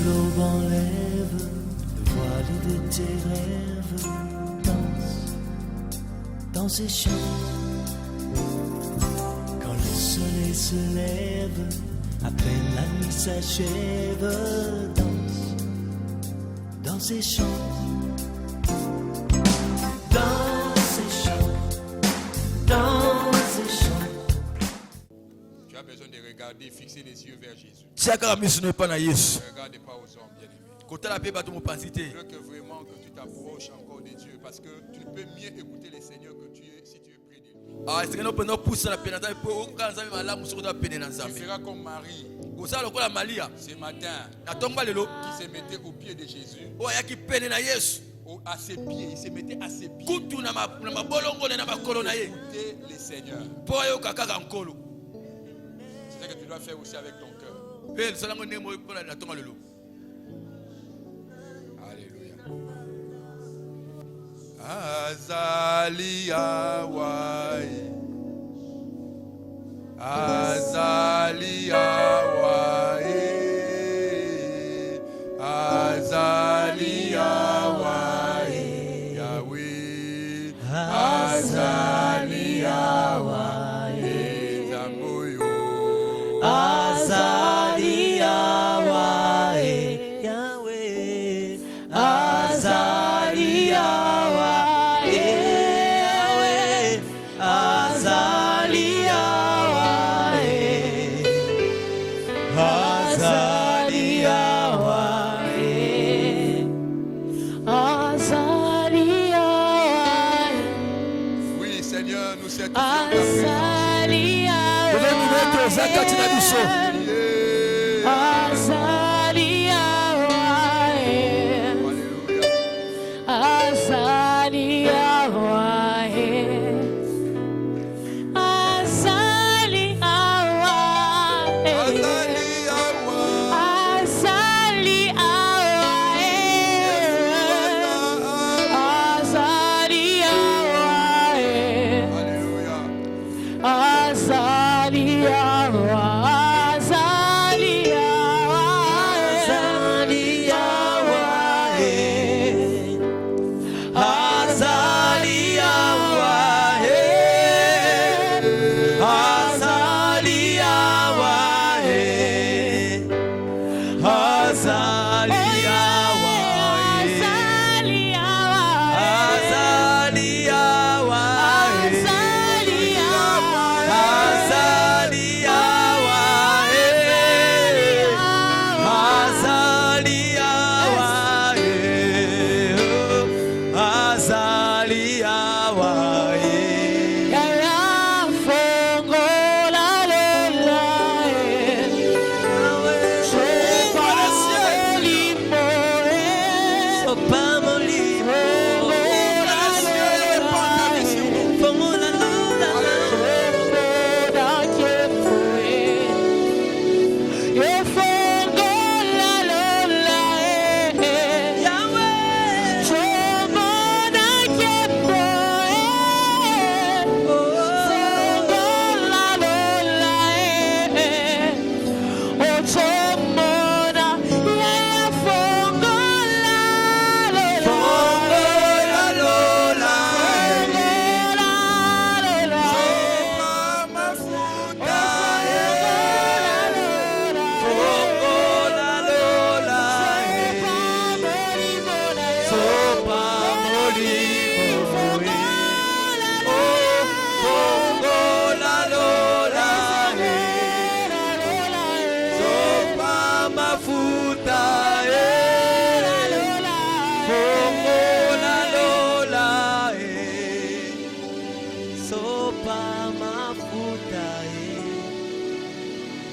l'aube enlève le voile de tes rêves, dans ces champs. Quand le soleil se lève, à peine la nuit s'achève, dans ces champs. Dans ces champs, dans ces champs. Tu as besoin de regarder, fixer les yeux vers Jésus. Ne regarde pas aux hommes, bien-aimés. Je veux que vraiment que tu t'approches encore de Dieu, parce que tu ne peux mieux écouter le Seigneur que tu es si tu es près de lui. Tu feras comme Marie ce matin qui se mettait aux pieds de Jésus. À ses pieds, il se mettait à ses pieds. Écoutez le Seigneur. C'est ce que tu dois faire aussi avec ton cœur. Alléluia. Azali Hawaii. Azali Hawaii. Azali Hawaii. Yahweh. Azali Hawaii. Zangoyo. Azali Yahweh, Yahweh, Azali Yahweh, Yahweh, Azali Yahweh, Azali Yahweh, Azali Yahweh. Oui, Seigneur, nous certifions ta présence. Azali Yahweh.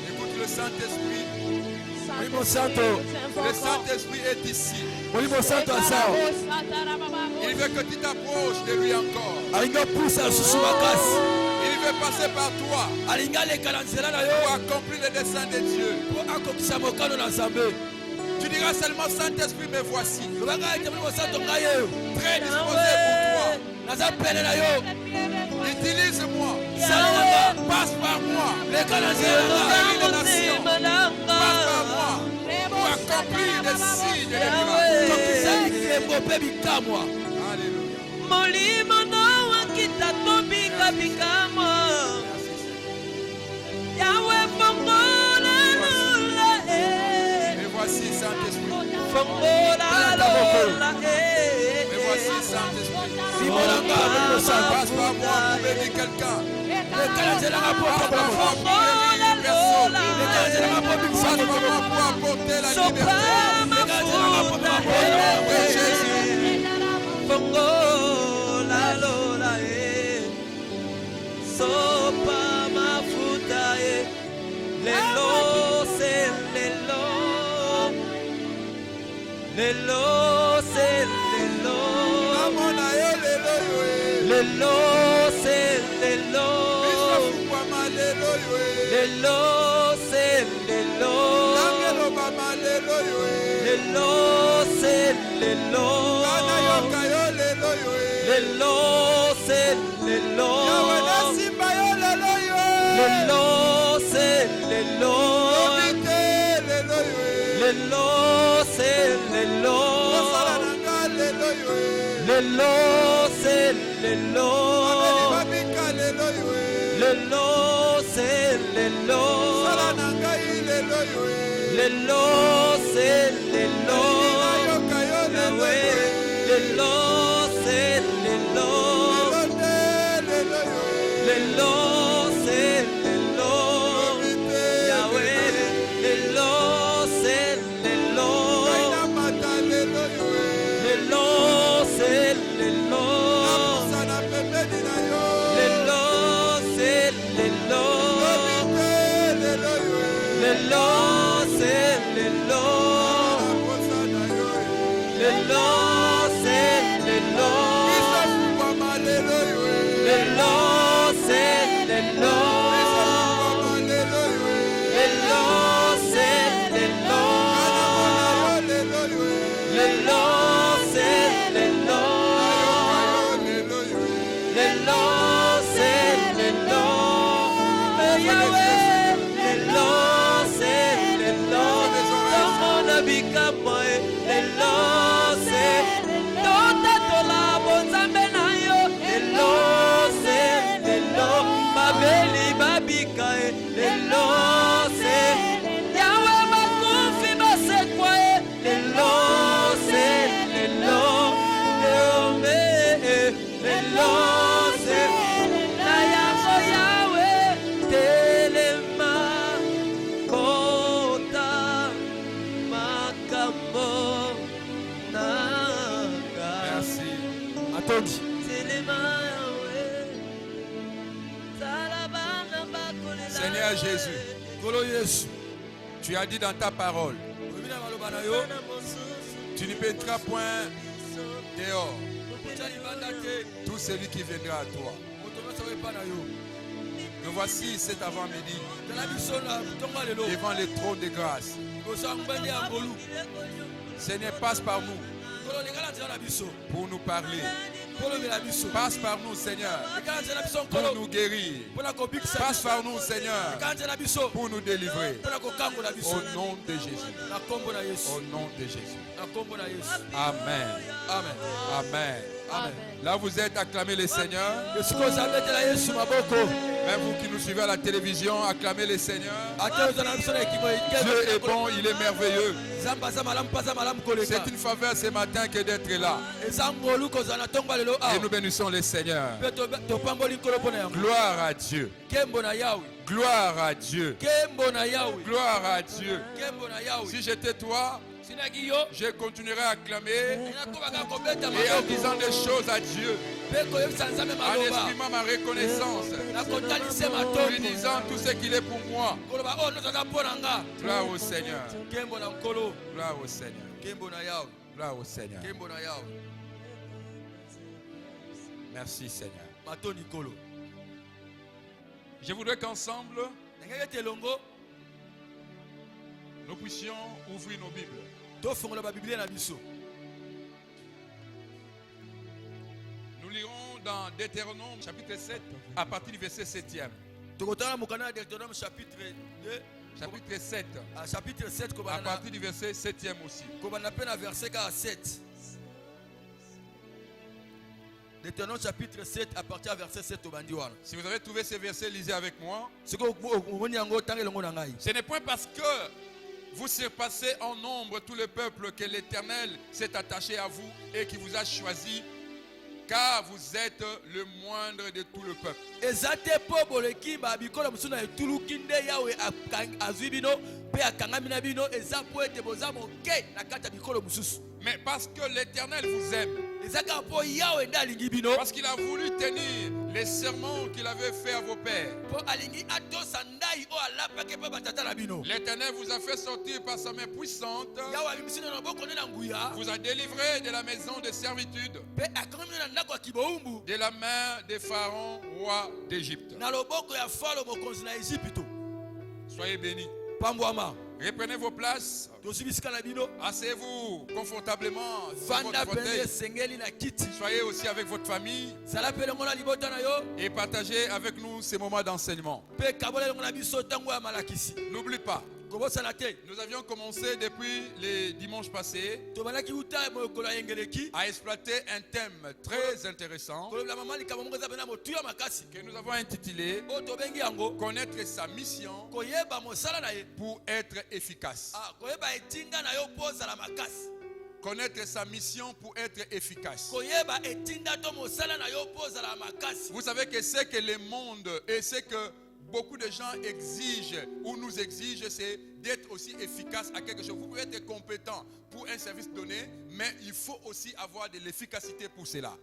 Écoute le Saint-Esprit. Le Saint-Esprit est ici. Il veut que tu t'approches de lui encore. Il veut passer par toi pour accomplir le dessein de Dieu. Tu diras seulement Saint-Esprit, me voici. Très disposé pour toi. Utilise-moi. Passe par moi. Passe par moi pour accomplir des signes et des miracles. Alléluia. Molimo no akita tobika bikamo. Yahweh fongola lula Et voici Saint-Esprit. fongola lula Et voici Saint-Esprit. Passe par moi pour bénir quelqu'un. Passe par moi pour bénir une personne. Passe par moi pour apporter la liberté. Au nom de Jésus. fongola lula sopa mafuta lelo se lelo lelo se lelo Namona yo lelo yo. lelo se lelo Mama lelo yo. lelo se lelo Nangelo mama lelo yo. lelo se lelo Kana yo kayo lelo yo. lelo se lelo Yawe na simba yo lelo yo. lelo se lelo Obite lelo yo. lelo se lelo Osala nanga lelo yo. lelo se lelo Abeli babika lelo yo. lelo se lelo Osala nanga lelo yo. lelo se lelo Yo kayo lelo Yahweh yo. lelo se lelo Lelo yo. lelo se lelo Obite Yahweh lelo se lelo kaina mata lelo yo. lelo se lelo Sana pembeni na yo. lelo se lelo Obite lelo yo. lelo se lelo Aposa na yo. lelo se lelo Isa fukama lelo yo. lelo se lelo Fukama lelo yo. lelo se lelo Lelo yo. lelo se lelo Lelo yo. lelo se lelo Yahweh lelo se lelo tomona bikamwa lelo se tota tola bonzambe na yo lelo se lelo babeli babika lelo se Yahweh bakufi basekwa lelo se lelo lelo se na yango Yahweh telema kota makambo nanga Merci. atondi telema Yahweh talabana bakolela Seigneur Jésus, Kolo Yesu tu as dit dans ta parole, tu ne pétras point dehors tout celui qui viendra à toi. Nous voici cet avant-midi devant le trône de grâce. Seigneur, passe par nous pour nous parler. Passe par nous, Seigneur, pour nous guérir. Passe par nous, Seigneur, pour nous délivrer. Au nom de Jésus. Au nom de Jésus. Amen. Amen. Amen. Amen. Là, vous êtes, acclamez le Seigneur. Même vous qui nous suivez à la télévision, acclamez le Seigneur. Dieu est bon, il est merveilleux. C'est une faveur ce matin que d'être là. Et nous bénissons le Seigneur. Gloire à Dieu. Gloire à Dieu. Gloire à Dieu. Si j'étais toi, je continuerai à acclamer et en disant des choses à Dieu, en exprimant ma reconnaissance, en lui disant tout ce qu'il est pour moi. Gloire au Seigneur. Gloire au Seigneur. Gloire au Seigneur. Merci Seigneur. Je voudrais qu'ensemble, nous puissions ouvrir nos Bibles. Nous lirons dans Deutéronome chapitre 7 à partir du verset 7e. Deutéronome chapitre 2 Chapitre 7. Chapitre 7, À partir du verset 7e aussi. Verset 7. Deutéronome chapitre 7, à partir du verset 7. Si vous avez trouvé ces versets, lisez avec moi. Ce n'est point parce que vous surpassez en nombre tout le peuple que l'Éternel s'est attaché à vous et qui vous a choisi, car vous êtes le moindre de tout le peuple. Mais parce que l'Éternel vous aime, parce qu'il a voulu tenir les serments qu'il avait fait à vos pères, l'Éternel vous a fait sortir par sa main puissante, vous a délivré de la maison de servitude, de la main des pharaons, roi d'Égypte. Soyez bénis. Reprenez vos places. Asseyez-vous confortablement sur votre fauteuil. Soyez aussi avec votre famille et partagez avec nous ces moments d'enseignement. N'oublie pas, nous avions commencé depuis les dimanches passés à exploiter un thème très intéressant que nous avons intitulé Connaître sa mission pour être efficace. Connaître sa mission pour être efficace. Vous savez que ce que le monde et ce que beaucoup de gens exigent ou nous exigent, c'est d'être aussi efficace à quelque chose. Vous pouvez être compétent pour un service donné, mais il faut aussi avoir de l'efficacité pour cela.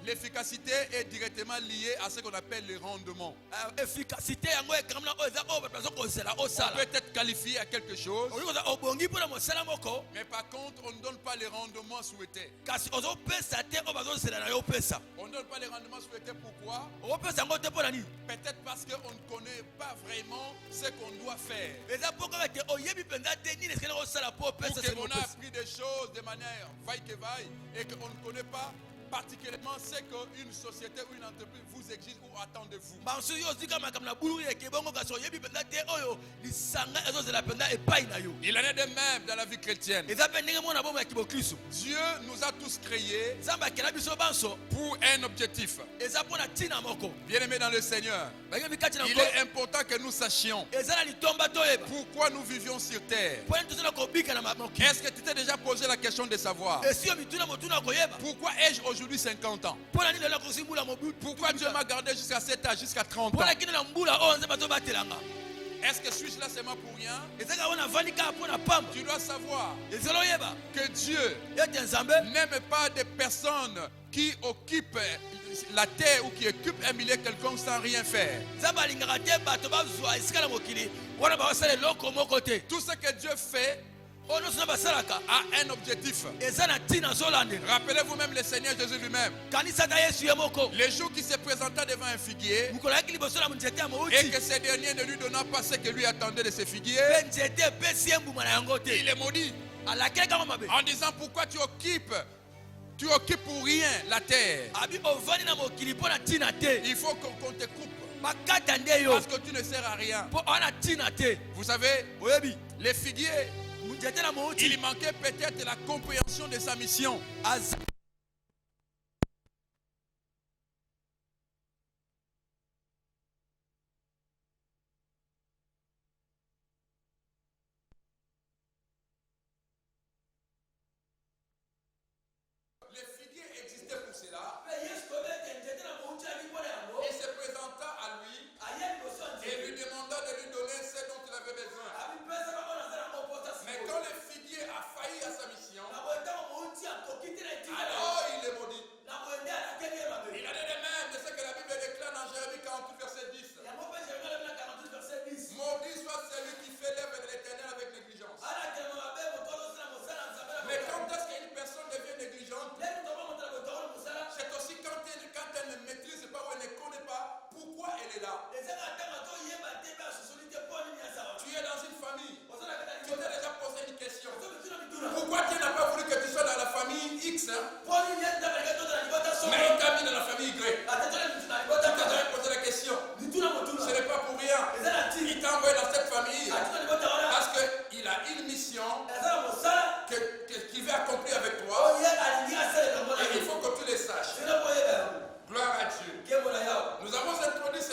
L'efficacité est directement liée à ce qu'on appelle le rendement. On peut être qualifié à quelque chose, mais par contre, on ne donne pas le rendement souhaité. On ne donne pas le rendement souhaité. Pourquoi? Peut-être parce qu'on ne connaît pas vraiment ce qu'on doit faire. Pour qu'on a appris des choses de manière vaille que vaille et qu'on ne connaît pas particulièrement ce qu'une société ou une entreprise vous exige ou attend de vous. Il en est de même dans la vie chrétienne. Dieu nous a tous créés pour un objectif. Bien-aimés dans le Seigneur, il est important que nous sachions pourquoi nous vivions sur terre. Est-ce que tu t'es déjà posé la question de savoir pourquoi ai-je aujourd'hui 50 ans? Pourquoi Dieu m'a gardé jusqu'à cet âge, jusqu'à 30 ans? Est-ce que suis-je là seulement pour rien? Tu dois savoir que Dieu n'aime pas des personnes qui occupent la terre ou qui occupent un milieu quelconque sans rien faire. Tout ce que Dieu fait a un objectif. Rappelez-vous même le Seigneur Jésus lui-même. Les jours qui se présenta devant un figuier et que ce dernier ne lui donna pas ce que lui attendait de ce figuier, il est maudit en disant: pourquoi tu occupes pour rien la terre? Il faut qu'on te coupe parce que tu ne sers à rien. Vous savez, les figuiers, il manquait peut-être la compréhension de sa mission. Les figuiers existaient pour cela. Il se présenta à lui et lui demanda de lui donner ce dont il avait besoin. Mais quand le figuier a failli à sa mission, à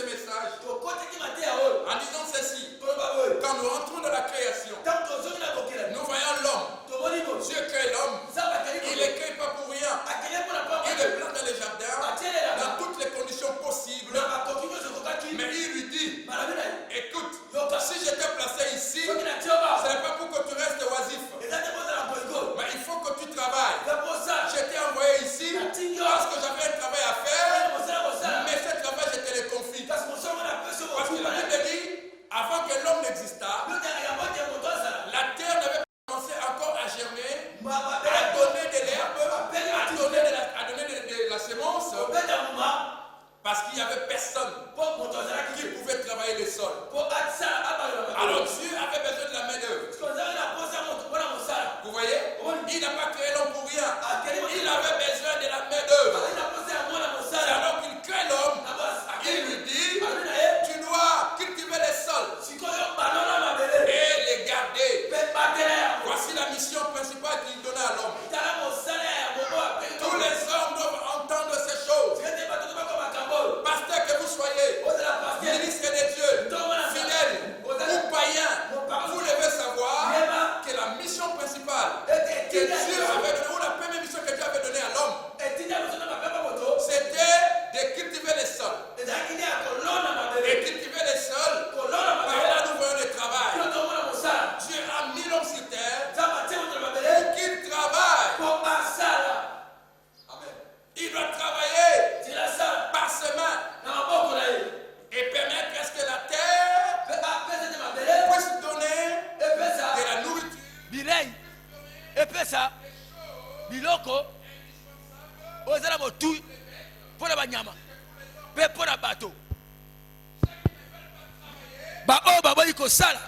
ce message tokote ki mateya oyo en disant ceci. toloba oyo Quand nous rentrons dans la création, ntango tozongi na bokela nous voyons l'homme. tomoni bo Dieu crée l'homme. nzambe akeli Il ne crée pas pour rien. akeli mpona pamba Il le plante dans les jardins, dans toutes les conditions possibles. na bakoki nyonso ekokaki Mais il lui dit, malamu na ye écoute, yoka si je t'ai placé ici, soki na tioba ce n'est pas pour que tu restes oisif. eza te kozala bolingo Mais il faut que tu travailles. eza posala Je t'ai envoyé ici parce que j'avais un travail à faire. mosala kosala Mais ce travail, je te le confie. kasi mosongo na peso Parce que la Bible dit, avant que l'homme n'exista, yotaka yango te moto azala la terre n'avait pas commencé encore à germer, mabe à donner de l'herbe, à donner de la sémence, obeta muma parce qu'il n'y avait personne mpo moto azalaki qui pouvait travailler le sol. mpo asala abalela Alors Dieu avait besoin de la main-d'œuvre. kozala na posa moto mpona mosala Vous voyez? Il n'a pas créé l'homme pour rien. akeli Il avait besoin de la main-d'œuvre. na posa ya mwana C'est mosala alors qu'il crée l'homme. Il akeli lui dit, alobi na ye tu dois cultiver les sols sikoyo banona mabele et les garder. mpe batela yango Voici la mission principale qu'il donnait à l'homme. tala mosala ya momo apeli Tous les hommes doivent entendre ces choses. ete bato tobako makambo oyo Pasteur que vous soyez, ozala paster ministre de Dieu, fidèle ou païen, vous devez savoir que la mission principale que Dieu avait donnée, ou la première mission que Dieu avait donnée à l'homme, etinda moto na mapema moto c'était de cultiver les sols. ezalaki nde ya kolona mabele Et cultiver les sols, kolona par mabele là nous voyons le travail. yo tomona mosala Dieu a mis l'homme sur terre nzambe atie moto na mabele pour qu'il travaille. mpo asala Il doit travailler tila sala par ses mains na maboko na ye et permettre à ce que la terre mpe apesa te mabele puisse donner epesa de la nourriture, bilei epesa biloko oyo eza na motui mpo na banyama mpe mpo na bato baoyo baboyi kosala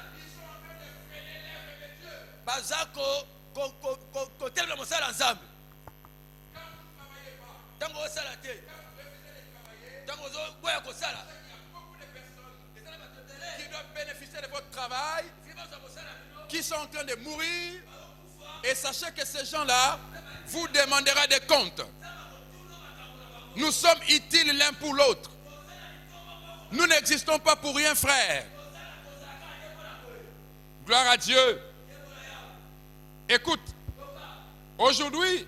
baza kotelemela mosala ya nzambe ntango osala te ntango ozoboya kosala qui doivent bénéficier de votre travail, qui sont en train de mourir. Et sachez que ces gens-là vous demandera des comptes. Nous sommes utiles l'un pour l'autre. Nous n'existons pas pour rien, frère. Gloire à Dieu. Écoute, aujourd'hui,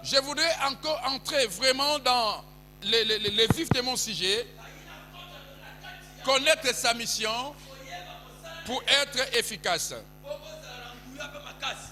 je voudrais encore entrer vraiment dans les vifs de mon sujet, connaître sa mission pour être efficace.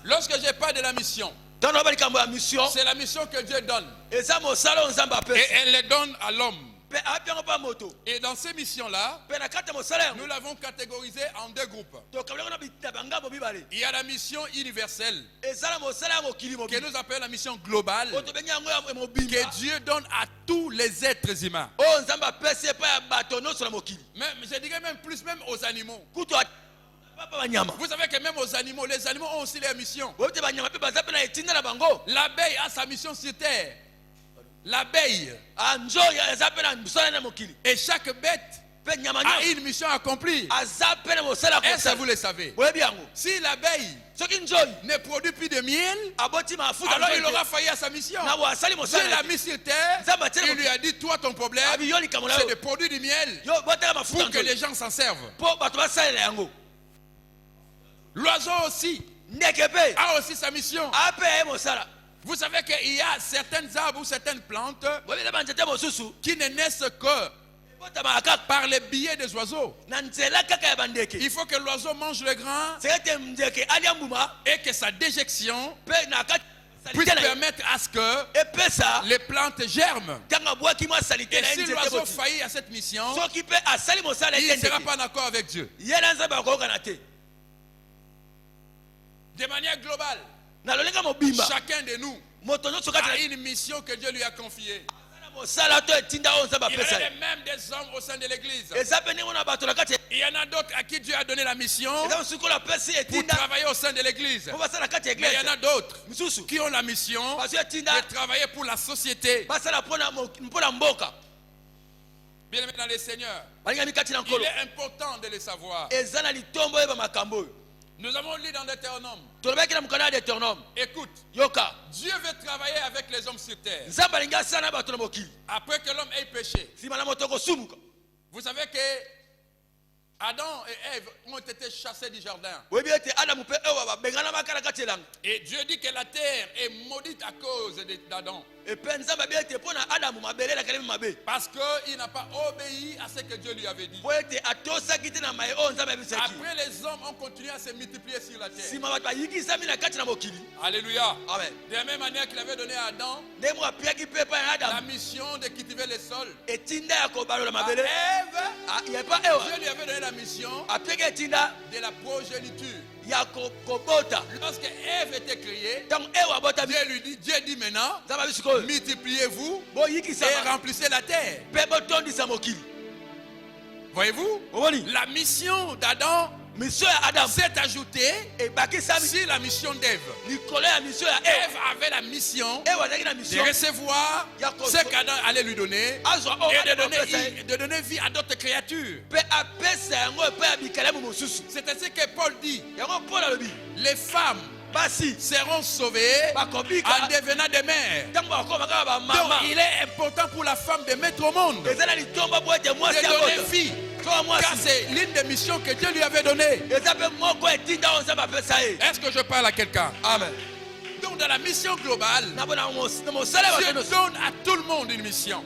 Lorsque je parle de la mission, ntango oba likambo ya mission c'est la mission que Dieu donne. eza mosala oyo nzambe Et apesa elle les donne à l'homme. mpe api yango mpa moto Et dans ces missions-là, mpe na kati ya mosala yango nous l'avons catégorisé en deux groupes. tokabila yango na bangambo mibale Il y a la mission universelle, eza na mosala ya mokili que mobili nous appelons la mission globale, oyo tobengi yango ya mobimba que Dieu donne à tous les êtres humains. oyo nzambe apesi epai ya bato nyonso na mokili Même, je dirais même plus, même aux animaux. kutu papa banyama Vous savez que même aux animaux, les animaux ont aussi leur mission. oyebi te banyama mpe baza mpe na etinda na bango L'abeille a sa mission sur terre. L'abeille. nzoi aza mpe na mosala na mokili Et chaque bête mpe nyama a nyonso une mission à accomplir. aza mpe na mosala ya Est-ce que vous kosala le savez? oyebi yango Si l'abeille soki nzoi ne produit plus de miel, aboti mafuta alors il nzoi aura te, failli à sa mission. na bo asali Dieu mosala l'a na ye. mis sur terre. Il lui a dit, toi, ton problème, abi yo likambo na c'est yo de produire du miel yo botela mafuta pour que nzoi les gens s'en servent. mpo bato basalela yango L'oiseau aussi ndeke mpe a aussi sa mission. ape ye mosala Vous savez qu'il y a certaines arbres ou certaines plantes boyebile banzete mosusu qui ne naissent que botamaka kaka par les billets des oiseaux. na nzela kaka ya bandeke Il faut que l'oiseau mange le grain seke ete ndeke alia mbuma et que sa déjection mpe na kati puisse salite na ye permettre à ce que epesa les plantes germent. ntango abwaki mwa salite Et na ye si nzete l'oiseau boti faillit à cette mission, soki mpe asali mosala il ete ne sera ndeke pas d'accord avec Dieu. ye na nzambe akokana te De manière globale, na lolenga mobimba chacun de nous moto nyonso kati a na une mission que Dieu lui a confiée. na mosala to etinda oyo nzambe Il y apesa a ye même des hommes au sein de l'église. eza mpe ndenge na bato na kati Il y en a d'autres à qui Dieu a donné la mission eza mosuku oyo apesi pour etinda travailler au sein de l'église. mpo basala na kati ya Mais il y en eglise a d'autres misusu qui ont la mission bazwi etinda de travailler pour la société. basala mpo na mboka Bien aimé dans le Seigneur, balingami kati na il nkolo est important de le savoir. eza na litombo oyeba makambo oyo Nous avons lu dans Deutéronome. tolobaki na mokanda ya deutéronome Écoute, yoka Dieu veut travailler avec les hommes sur terre. nzambe alingi asala na bato na mokili Après que l'homme ait péché, nsima na moto kosumuka Vous savez que Adam et Ève ont été chassés du jardin. Et Dieu dit que la terre est maudite à cause d'Adam. Parce qu'il n'a pas obéi à ce que Dieu lui avait dit. Après, les hommes ont continué à se multiplier sur la terre. Alléluia. Amen. De la même manière qu'il avait donné à Adam la mission de cultiver les sols. À Ève, Dieu lui avait donné la mission de la progéniture. Lorsque Ève était créée, Dieu dit maintenant, multipliez-vous et remplissez la terre. Voyez-vous, la mission d'Adam s'est ajoutée sur la mission d'Ève. Ève avait la mission de recevoir ce qu'Adam allait lui donner et de donner vie à d'autres créatures. C'est ainsi que Paul dit, les femmes seront sauvées en devenant des mères. Donc il est important pour la femme de mettre au monde, de donner vie. Car c'est l'une des missions que Dieu lui avait donnée. Est-ce que je parle à quelqu'un? Amen. Donc dans la mission globale, Dieu donne à tout le monde une mission.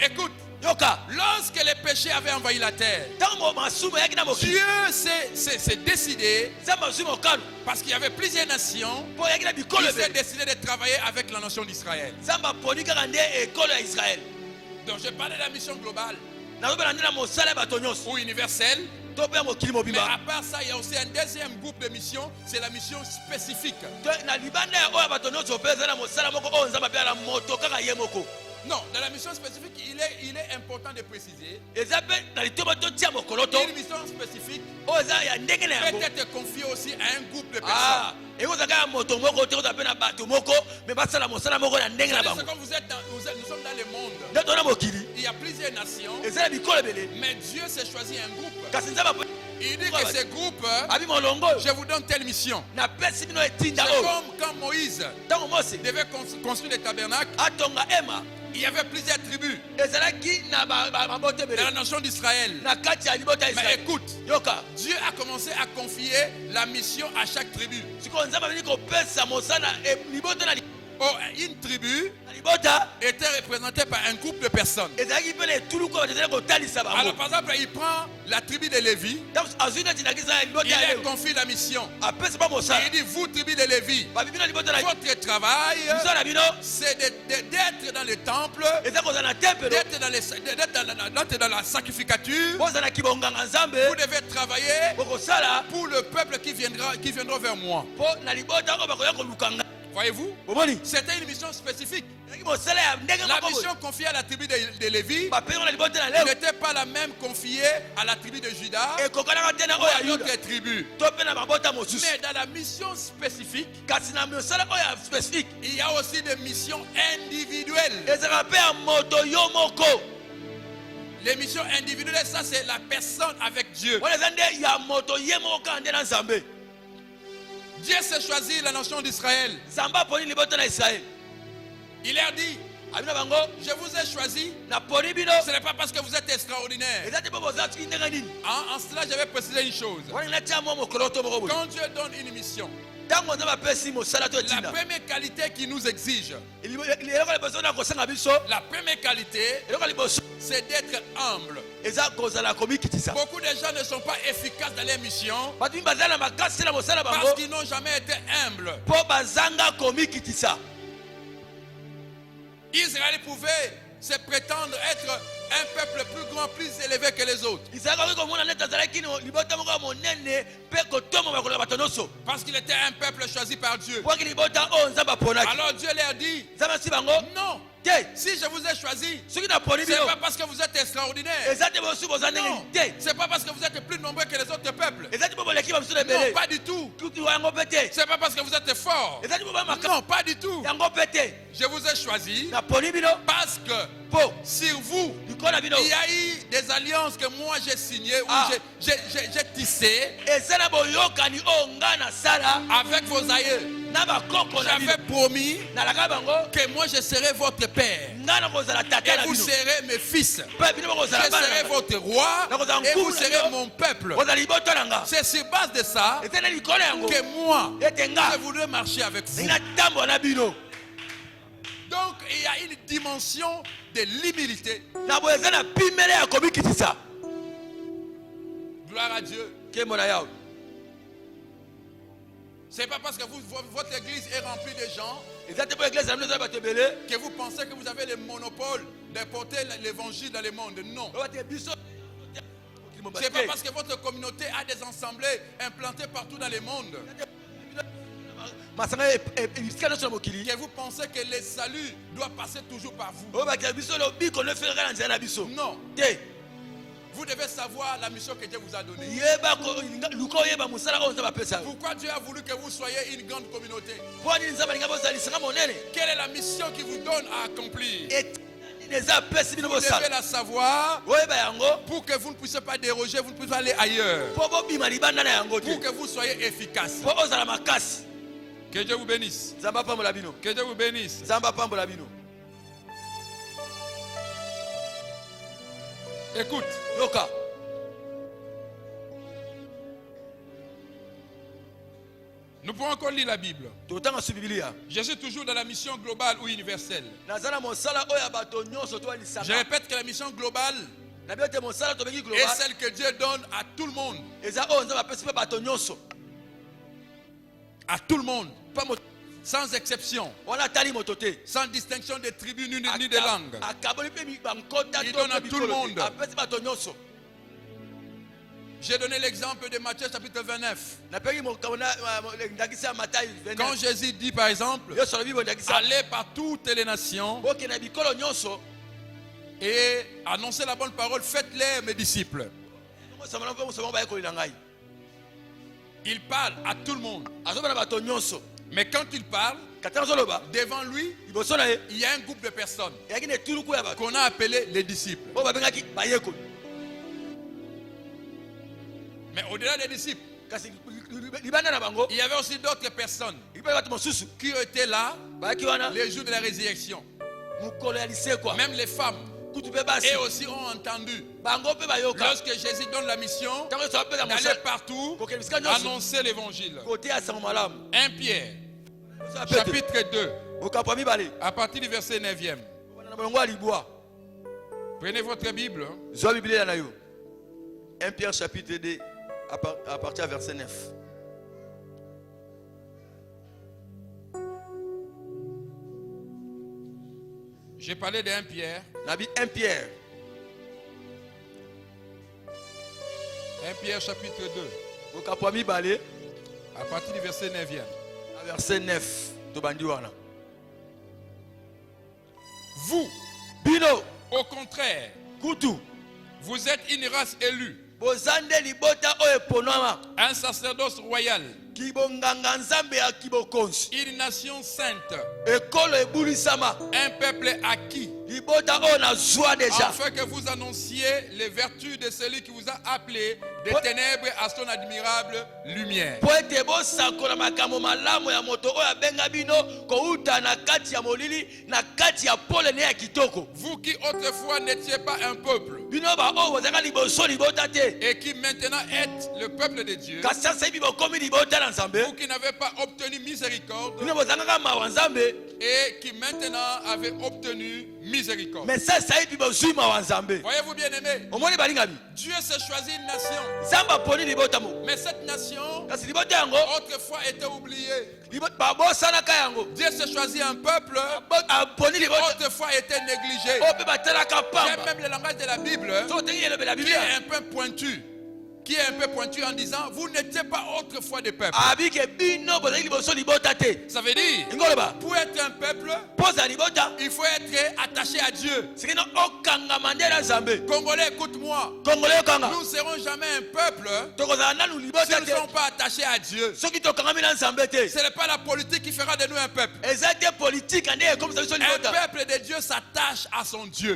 Écoute, lorsque les péchés avaient envahi la terre, Dieu s'est décidé, parce qu'il y avait plusieurs nations, il s'est décidé de travailler avec la nation d'Israël. Donc je parle de la mission globale ou universelle. Mais à part ça, il y a aussi un deuxième groupe de missions, c'est la mission spécifique. Non, dans la mission spécifique, il est important de préciser. Une mission spécifique peut être confiée aussi à un groupe de personnes. C'est comme nous sommes dans le monde. Il y a plusieurs nations, mais Dieu s'est choisi un groupe. Il dit que ce groupe, je vous donne telle mission. C'est comme quand Moïse devait construire le tabernacle. Il y avait plusieurs tribus dans la nation d'Israël. Mais écoute, Dieu a commencé à confier la mission à chaque tribu. Une tribu était représentée par un groupe de personnes. Alors par exemple, il prend la tribu de Lévi, il leur confie la mission. Il dit, vous tribu de Lévi, votre travail c'est d'être dans le temple, d'être dans la sacrificature. Vous devez travailler pour le peuple qui viendra vers moi. Voyez-vous, c'était une mission spécifique. La mission confiée à la tribu de Lévi n'était pas la même confiée à la tribu de Juda ou à d'autres tribus. Mais dans la mission spécifique, il y a aussi des missions individuelles. Les missions individuelles, ça c'est la personne avec Dieu. Dieu s'est choisi la nation d'Israël. Il leur dit, je vous ai choisi, ce n'est pas parce que vous êtes extraordinaire. En cela, je vais préciser une chose. Quand Dieu donne une mission, la première qualité qu'il nous exige, la première qualité, c'est d'être humble. Beaucoup de gens ne sont pas efficaces dans les missions parce qu'ils n'ont jamais été humbles. Israël pouvait se prétendre être un peuple plus grand, plus élevé que les autres. Parce qu'il était un peuple choisi par Dieu. Alors Dieu leur dit, non, si je vous ai choisi, ce n'est pas parce que vous êtes extraordinaire. Non, c'est pas parce que vous êtes plus nombreux que les autres peuples. Non, pas du tout. C'est pas parce que vous êtes fort. Non, pas du tout. Je vous ai choisi parce que sur vous, il y a eu des alliances que moi j'ai signées ou j'ai tissées avec vos aïeux. J'avais promis que moi je serai votre père. Et vous serez mes fils. Je serai votre roi. Et vous serez mon peuple. C'est sur base de ça que moi, je voudrais marcher avec vous. Donc il y a une dimension de l'humilité. Gloire à Dieu. Ce n'est pas parce que votre église est remplie de gens que vous pensez que vous avez le monopole de porter l'évangile dans le monde. Non. Ce n'est pas parce que votre communauté a des assemblées implantées partout dans le monde que vous pensez que le salut doit passer toujours par vous. Non. Vous devez savoir la mission que Dieu vous a donnée. Pourquoi Dieu a voulu que vous soyez une grande communauté? Quelle est la mission qu'il vous donne à accomplir? Vous devez la savoir pour que vous ne puissiez pas déroger, vous ne puissiez pas aller ailleurs. Pour que vous soyez efficace. Que Dieu vous bénisse. Que Dieu vous bénisse. Écoute. Nous pouvons encore lire la Bible. Je suis toujours dans la mission globale ou universelle. Je répète que la mission globale est celle que Dieu donne à tout le monde. À tout le monde. Sans exception. Sans distinction de tribus ni de langue. Il donne à tout le monde. J'ai donné l'exemple de Matthieu chapitre 29. Quand Jésus dit par exemple, allez par toutes les nations et annoncez la bonne parole, faites-les mes disciples. Il parle à tout le monde. Mais quand il parle, devant lui, il y a un groupe de personnes qu'on a appelé les disciples. Mais au-delà des disciples, il y avait aussi d'autres personnes qui étaient là les jours de la résurrection. Même les femmes. Et aussi ont entendu. Lorsque Jésus donne la mission d'aller partout, annoncer l'évangile. 1 Pierre, chapitre 2, à partir du verset 9e. Prenez votre Bible. 1 Pierre, chapitre 2, à partir du verset 9. J'ai parlé de 1 Pierre. 1 Pierre. 1 Pierre chapitre 2. À partir du verset 9e. Verset 9. Vous, Bino, au contraire, vous êtes une race élue, un sacerdoce royal, une nation sainte, un peuple acquis, afin que vous annonciez les vertus de celui qui vous a appelé des ténèbres à son admirable lumière. Vous qui autrefois n'étiez pas un peuple et qui maintenant êtes le peuple de Dieu, vous qui n'avez pas obtenu miséricorde et qui maintenant avez obtenu miséricorde. Voyez-vous bien aimé, Dieu s'est choisi une nation, mais cette nation autrefois était oubliée. Dieu s'est choisi un peuple autrefois était négligé. J'aime même le langage de la Bible qui est un peu pointu. Qui est un peu pointu en disant vous n'étiez pas autrefois des peuples. Ça veut dire pour être un peuple il faut être attaché à Dieu. Congolais, écoute-moi, nous ne serons jamais un peuple si nous ne sommes pas attachés à Dieu. Ce n'est pas la politique qui fera de nous un peuple. Un peuple de Dieu s'attache à son Dieu.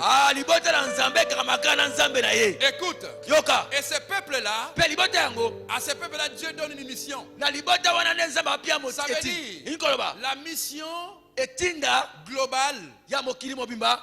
Écoute, et ce peuple là peuple-là, mpe libota yango à ce peuple-là, Dieu donne une mission. na libota wana nde nzambe apia Ça veut moteti dire, inkoloba la mission etinda globale ya mokili mobimba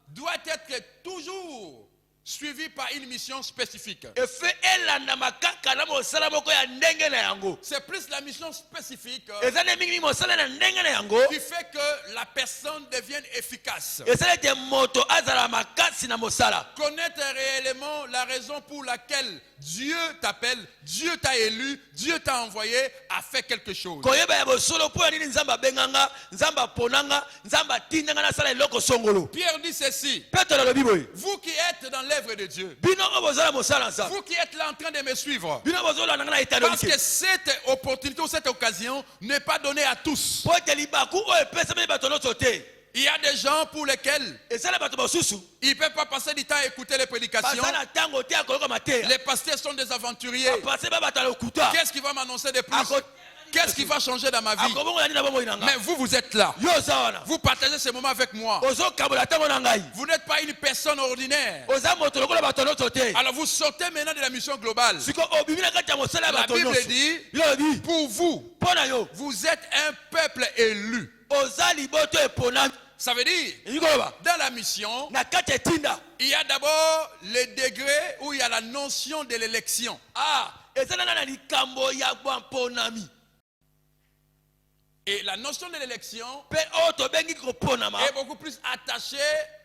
doit être toujours suivie par une mission spécifique. efe elanda makaka na mosala moko ya ndenge na yango C'est plus la mission spécifique eza nde mingi mosala na ndenge na yango qui fait que la personne devienne efficace. esala ete moto azala makasi na mosala Connaître réellement la raison pour laquelle Dieu t'appelle, Dieu t'a élu, Dieu t'a envoyé à faire quelque chose. koyeba ya bosolo mpo ya nini nzambe abenganga nzambe aponanga nzambe atindanga nasala eloko songolo Pierre dit ceci, petro alobi boye vous qui êtes dans l'œuvre de Dieu, bino oyo bozala mosala nzambe vous qui êtes là en train de me suivre, bino bozolandanga na etando parce que cette opportunité ou cette occasion n'est pas donnée à tous. po ete libaku oyo epesameli bato nyonso te Il y a des gens pour lesquels esala bato mosusu ils ne peuvent pas passer du temps à écouter les prédications. baza na ntango te akoyoka mateya Les pasteurs sont des aventuriers. apase ba bato alokuta Qu'est-ce qui va m'annoncer de plus? Qu'est-ce qui va changer dans ma vie? akobongola nini na bomoi na Mais ngai vous êtes là. yo oza wana Vous partagez ce moment avec moi. ozokabola ntango na ngai Vous n'êtes pas une personne ordinaire. oza moto lokola bato nyonso te Alors vous sortez maintenant de la mission globale. siko obimi na kati ya mosala ya La bato Bible nyonso dit, yo lobi pour vous, mpo na yo vous êtes un peuple élu. oza liboto eponami Ça veut dire, elingi koloba dans la mission, na kati ya etinda il y a d'abord le degré où il y a la notion de l'élection. eza nana na likambo ya bwamponami Et la notion de l'élection mpe oyo tobengi koponama est beaucoup plus attachée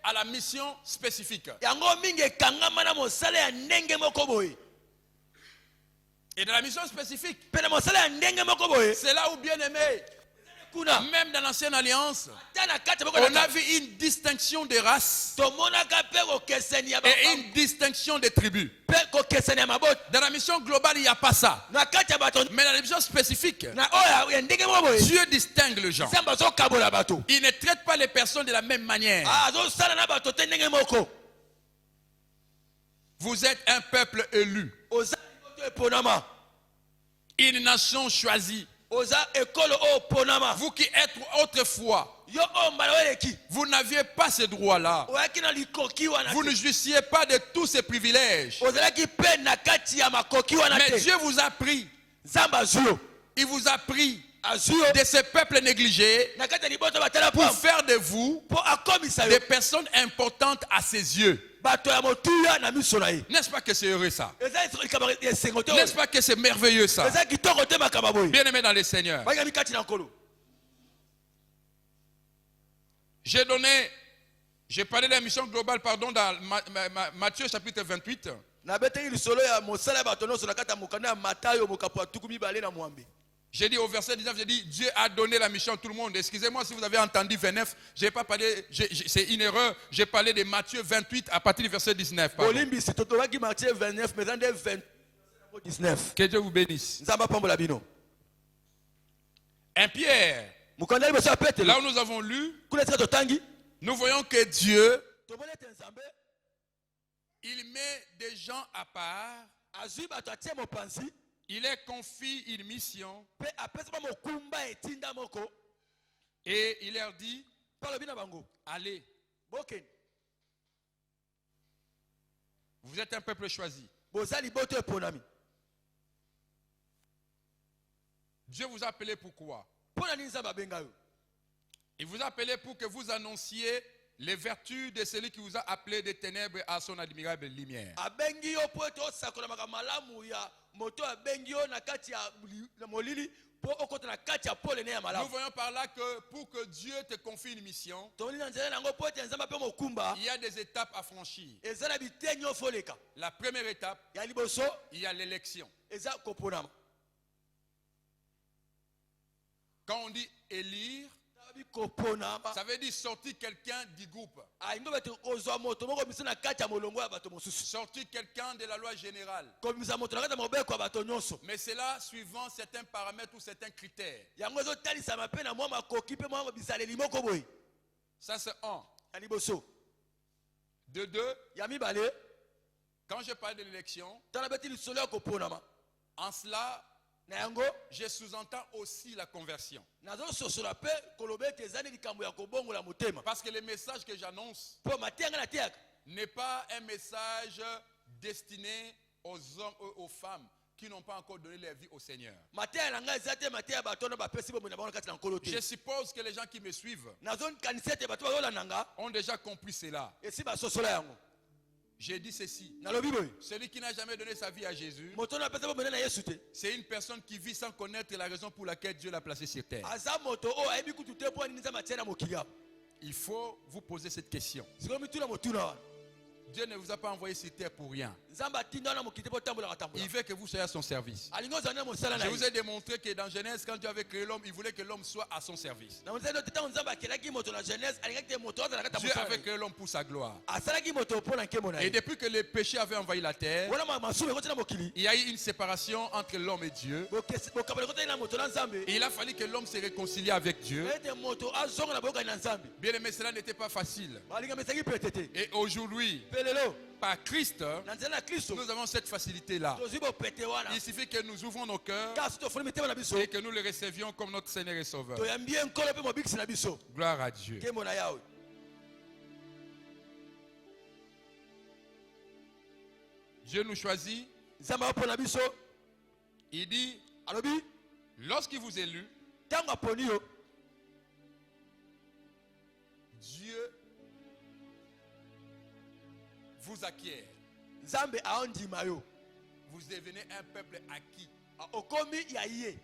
à la mission spécifique. yango mingi ekangama na mosala ya ndenge moko boye Et dans la mission spécifique, mpe na mosala ya ndenge moko boye c'est là où, bien aimé, kuna même dans l'ancienne alliance, ata na kati ya moko on a vu une distinction de race tomonaka mpe kokeseni ya et une distinction de tribus. mpe kokeseni ya mabota Dans la mission globale, il n'y a pas ça. na kati ya bato Mais dans la mission spécifique, na oyo ya ndenge moko boye Dieu distingue les gens. nzambe azokabola bato Il ne traite pas les personnes de la même manière. azosala na bato te ndenge moko Vous êtes un peuple élu, oza liboto eponama une nation choisie. oza ekolo oyo ponama Vous qui êtes autrefois, yo oyo mbala oyo eleki vous n'aviez pas ce droit-là. oyaki na likoki wana Vous te ne jouissiez pas de tous ces privilèges. ozalaki mpe na kati ya makoki wana Mais te Dieu vous a pris. nzambe azwi yo Il vous a pris azwi yo de ce peuple négligé na kati ya liboto batala pour pam faire de vous mpo akomisa des yo personnes importantes à ses yeux. bato ya motuya na miso na ye N'est-ce pas que c'est heureux ça? eza likambo ya esengo te N'est-ce pas que c'est merveilleux ça? eza kitoko te makambo boye Bien aimé dans le Seigneur. bayingami kati na nkolo J'ai parlé de la mission globale, pardon, dans Matthieu chapitre 28. nabeteli lisolo ya mosala ya bato nyonso na kati ya mokanda ya matayo mokapo ya tuku mibale na mwambe J'ai dit au verset 19, j'ai dit, Dieu a donné la mission à tout le monde. Excusez-moi si vous avez entendu 29, j'ai pas parlé, c'est une erreur. J'ai parlé de Matthieu 28 à partir du verset 19. pardon. olimbisi totolaki matie 29 mais eza nde 19 Que Dieu vous bénisse. nzambe apambola bino Un Pierre, mokanda liboso ya petelo là où nous avons lu, kuna esika totangi nous voyons que Dieu, tomoni ete nzambe il met des gens à part, azwi bato atie mopanzi il leur confie une mission mpe apesama mokumba etinda moko et il leur dit, mpe alobi na bango allez, bokende vous êtes un peuple choisi. boza liboto eponami Dieu vous a appelé pourquoi? mpo na nini nzambe abenga yo Il vous a appelé pour que vous annonciez les vertus de celui qui vous a appelé des ténèbres à son admirable lumière. abengi yo mpo ete osakolamaka malamu ya moto abengi yo na kati ya molili mpo okota na kati ya pole ne ya Nous malamu voyons par là que pour que Dieu te confie une mission, tomoni na nzela nango mpo ete nzambe mpe mokumba il y a des étapes à franchir. eza na bitengi oyo foleka La première étape, ya liboso il y a l'élection. eza koponama Quand on dit élire, nabi koponama ça veut dire sortir quelqu'un du groupe, ayingi bete kozwa moto moko komisa na kati ya molongo ya bato mosusu sortir quelqu'un de la loi générale. komisa moto na kati ya mobeko ya bato nyonso Mais c'est là suivant certains paramètres ou certains critères. yango ezotalisama mpe na mwa makoki mpe mwa bisaleli moko boye Ça c'est un. ya liboso De deux, ya mibale quand je parle de l'élection, tala beti lisolo ya koponama en cela, na yango je sous-entends aussi la conversion. nazososola mpe koloba ete eza ni likambo ya kobongola motema Parce que le message que j'annonce mpo mateyanga nateyaka n'est pas un message destiné aux hommes et aux femmes qui n'ont pas encore donné leur vie au Seigneur. Je suppose que les gens qui me suivent ont déjà compris cela. J'ai dit ceci. Celui qui n'a jamais donné sa vie à Jésus, c'est une personne qui vit sans connaître la raison pour laquelle Dieu l'a placé sur terre. Il faut vous poser cette question. Dieu ne vous a pas envoyé sur terre pour rien. Il veut que vous soyez à son service. Je vous ai démontré que dans Genèse, quand Dieu avait créé l'homme, il voulait que l'homme soit à son service. Dieu avait créé l'homme pour sa gloire. Et depuis que le péché avait envahi la terre, il y a eu une séparation entre l'homme et Dieu. Et il a fallu que l'homme se réconcilie avec Dieu. Bien aimé, cela n'était pas facile. Et aujourd'hui, par Christ, nous avons cette facilité-là. Il suffit que nous ouvrons nos cœurs et que nous le recevions comme notre Seigneur et Sauveur. Gloire à Dieu. Dieu nous choisit. Il dit, lorsqu'il vous élu, Dieu vous acquiert. Vous devenez un peuple acquis.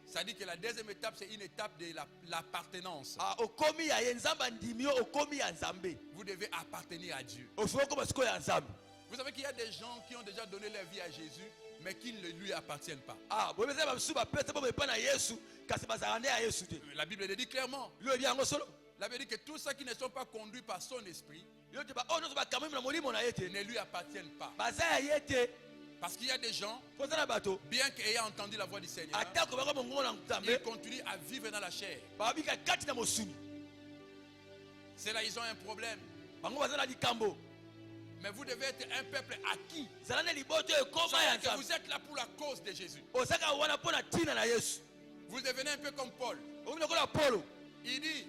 C'est-à-dire que la deuxième étape, c'est une étape de l'appartenance. Vous devez appartenir à Dieu. Vous savez qu'il y a des gens qui ont déjà donné leur vie à Jésus, mais qui ne lui appartiennent pas. La Bible le dit clairement. La Bible dit que tous ceux qui ne sont pas conduits par son esprit ne lui appartiennent pas. Parce qu'il y a des gens, bien qu'ayant entendu la voix du Seigneur, ils continuent à vivre dans la chair. C'est là ils ont un problème. Mais vous devez être un peuple acquis. Que vous êtes là pour la cause de Jésus. Vous devenez un peu comme Paul. Il dit,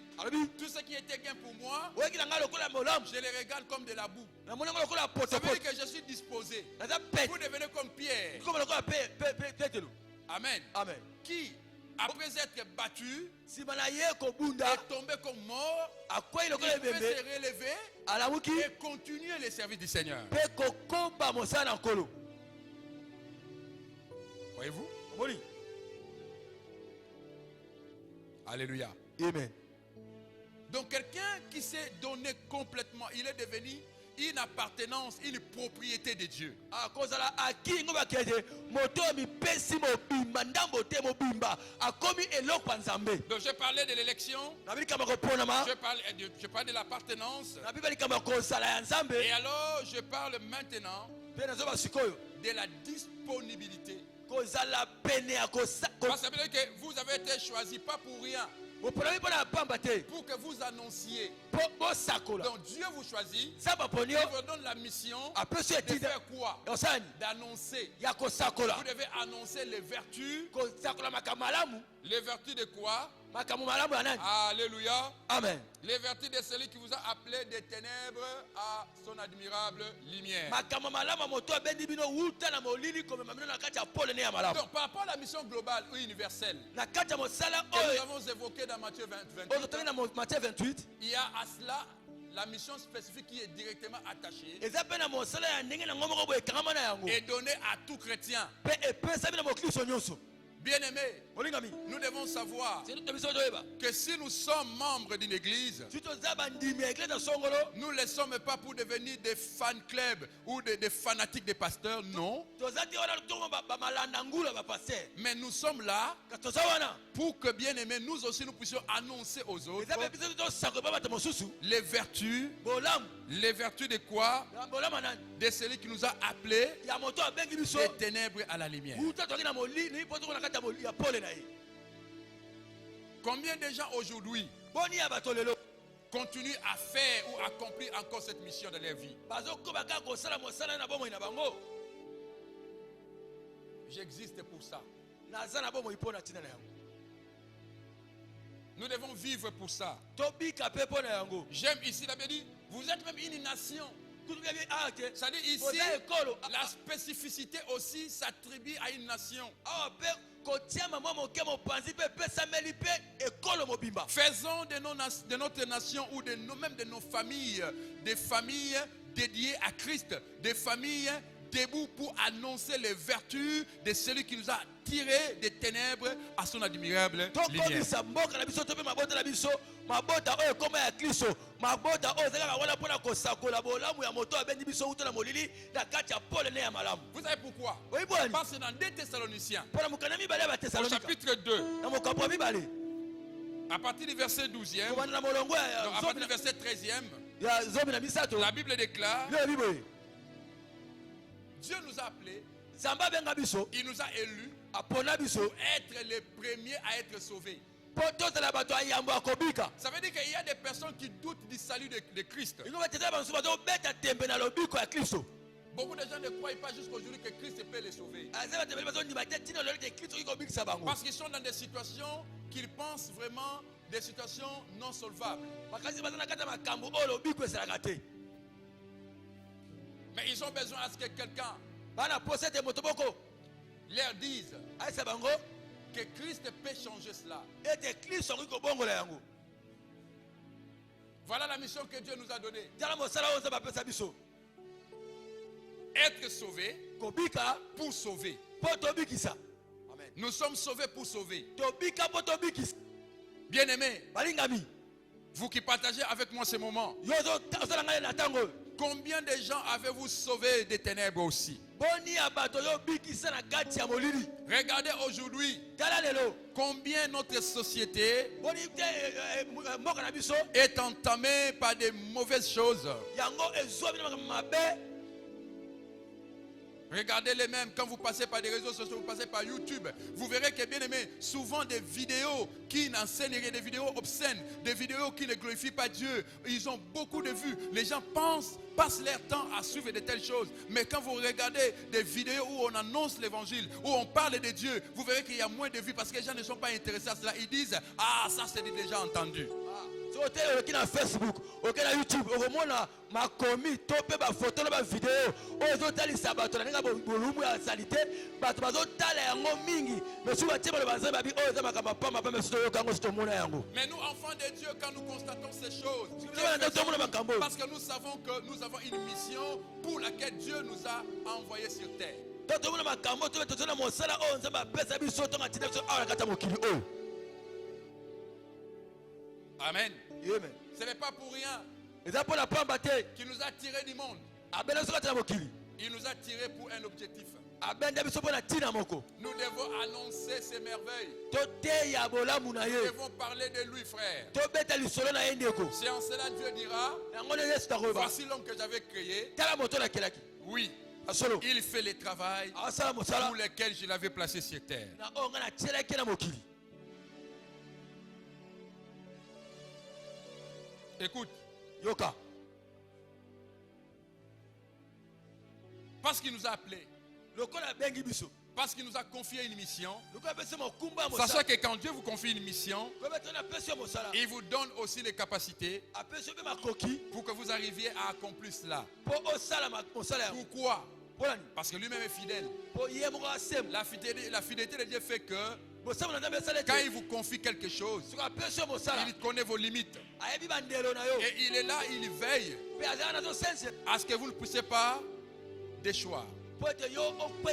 tout ce qui était gain pour moi, je les regarde comme de la boue. Ça veut dire que je suis disposé. Vous devenez comme Pierre. Amen. Qui, après être battu, est tombé comme mort, il peut se relever et continuer le service du Seigneur. Voyez-vous? Alléluia. Amen. Donc quelqu'un qui s'est donné complètement, il est devenu une appartenance, une propriété de Dieu. Donc je parlais de l'élection, je parle de l'appartenance, et alors je parle maintenant de la disponibilité. Parce que ça veut dire que vous avez été choisi pas pour rien. Pour que vous annonciez. Donc Dieu vous choisit. Il vous donne la mission de faire quoi? D'annoncer. Vous devez annoncer les vertus. Les vertus de quoi? Alléluia. Amen. Les vertus de celui qui vous a appelé des ténèbres à son admirable lumière. Donc par rapport à la mission globale ou universelle que nous avons évoquée dans Matthieu 28, il y a à cela la mission spécifique qui est directement attachée et donnée à tout chrétien. Bien-aimés, nous devons savoir que si nous sommes membres d'une église, nous ne le sommes pas pour devenir des fan clubs ou des fanatiques des pasteurs, non. Mais nous sommes là pour que, bien-aimés, nous aussi nous puissions annoncer aux autres les vertus de quoi? De celui qui nous a appelés des ténèbres à la lumière. Combien de gens aujourd'hui continuent à faire ou accomplir encore cette mission de leur vie? J'existe pour ça. Nous devons vivre pour ça. J'aime ici, la Bible dit, vous êtes même une nation. C'est-à-dire ici, la spécificité aussi s'attribue à une nation. Faisons de notre nation ou même de nos familles, des familles dédiées à Christ, des familles debout pour annoncer les vertus de celui qui nous a tirés des ténèbres à son admirable lumière. Vous savez pourquoi? Parce que dans 2 Thessaloniciens, au chapitre 2, à partir du verset 12e, à partir du verset 13e, la Bible déclare: Dieu nous a appelés, il nous a élus pour être les premiers à être sauvés. Ça veut dire qu'il y a des personnes qui doutent du salut de Christ. Beaucoup de gens ne croient pas jusqu'aujourd'hui que Christ peut les sauver. Parce qu'ils sont dans des situations qu'ils pensent vraiment des situations non solvables. Mais ils ont besoin à ce que quelqu'un leur dise que Christ peut changer cela. Voilà la mission que Dieu nous a donnée. Être sauvé pour sauver. Amen. Nous sommes sauvés pour sauver. Bien-aimés, vous qui partagez avec moi ce moment, combien de gens avez-vous sauvé des ténèbres aussi? Regardez aujourd'hui combien notre société est entamée par des mauvaises choses. Regardez-les mêmes, quand vous passez par des réseaux sociaux, vous passez par YouTube, vous verrez que, bien aimé, souvent des vidéos qui n'enseignent rien, des vidéos obscènes, des vidéos qui ne glorifient pas Dieu, ils ont beaucoup de vues. Les gens passent leur temps à suivre de telles choses. Mais quand vous regardez des vidéos où on annonce l'évangile, où on parle de Dieu, vous verrez qu'il y a moins de vues parce que les gens ne sont pas intéressés à cela. Ils disent: ah, ça c'est déjà entendu. Na Facebook, na YouTube, makomi tope ba photo na ba vidéo, ozotalisa bato na nga bolumu ya salite, bato bazotala yango mingi, mais si batie ba banza babi oza makamba pamba pamba sito yokango sito mona yango. Mais nous enfants de Dieu, quand nous constatons ces choses, parce que nous savons que nous avons une mission pour laquelle Dieu nous a envoyés sur terre. Amen. Ce n'est pas pour rien qu'il nous a tirés du monde. Il nous a tirés pour un objectif. Nous devons annoncer ses merveilles. Nous devons parler de lui, frère. C'est en cela Dieu dira: voici l'homme que j'avais créé. Oui, il fait le travail pour lequel je l'avais placé sur terre. Écoute. Parce qu'il nous a appelés, parce qu'il nous a confié une mission. Sachez que quand Dieu vous confie une mission, il vous donne aussi les capacités pour que vous arriviez à accomplir cela. Pourquoi? Parce que lui-même est fidèle. La fidélité de Dieu fait que quand il vous confie quelque chose, il connaît vos limites. Et il est là, il veille à ce que vous ne puissiez pas déchoir.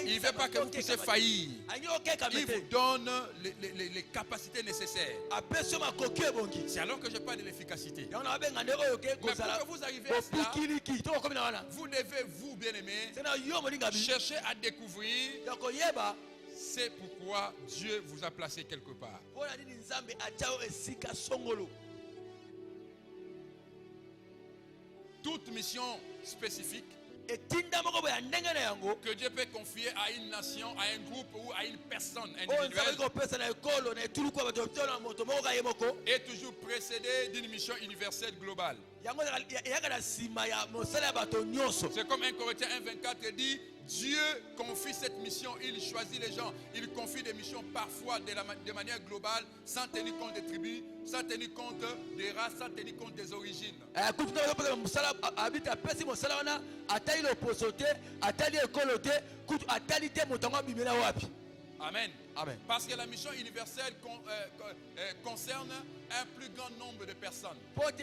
Il ne veut pas que vous puissiez faillir. Il vous donne les capacités nécessaires. C'est alors que je parle de l'efficacité. Mais pour que vous arriviez à cela, vous devez, vous bien-aimés, chercher à découvrir c'est pourquoi Dieu vous a placé quelque part. Toute mission spécifique que Dieu peut confier à une nation, à un groupe ou à une personne individuelle est toujours précédée d'une mission universelle globale. C'est comme 1 Corinthiens 1,24 dit, Dieu confie cette mission, il choisit les gens, il confie des missions parfois de manière globale, sans tenir compte des tribus, sans tenir compte des races, sans tenir compte des origines. Amen. Amen. Parce que la mission universelle concerne un plus grand nombre de personnes. Amen.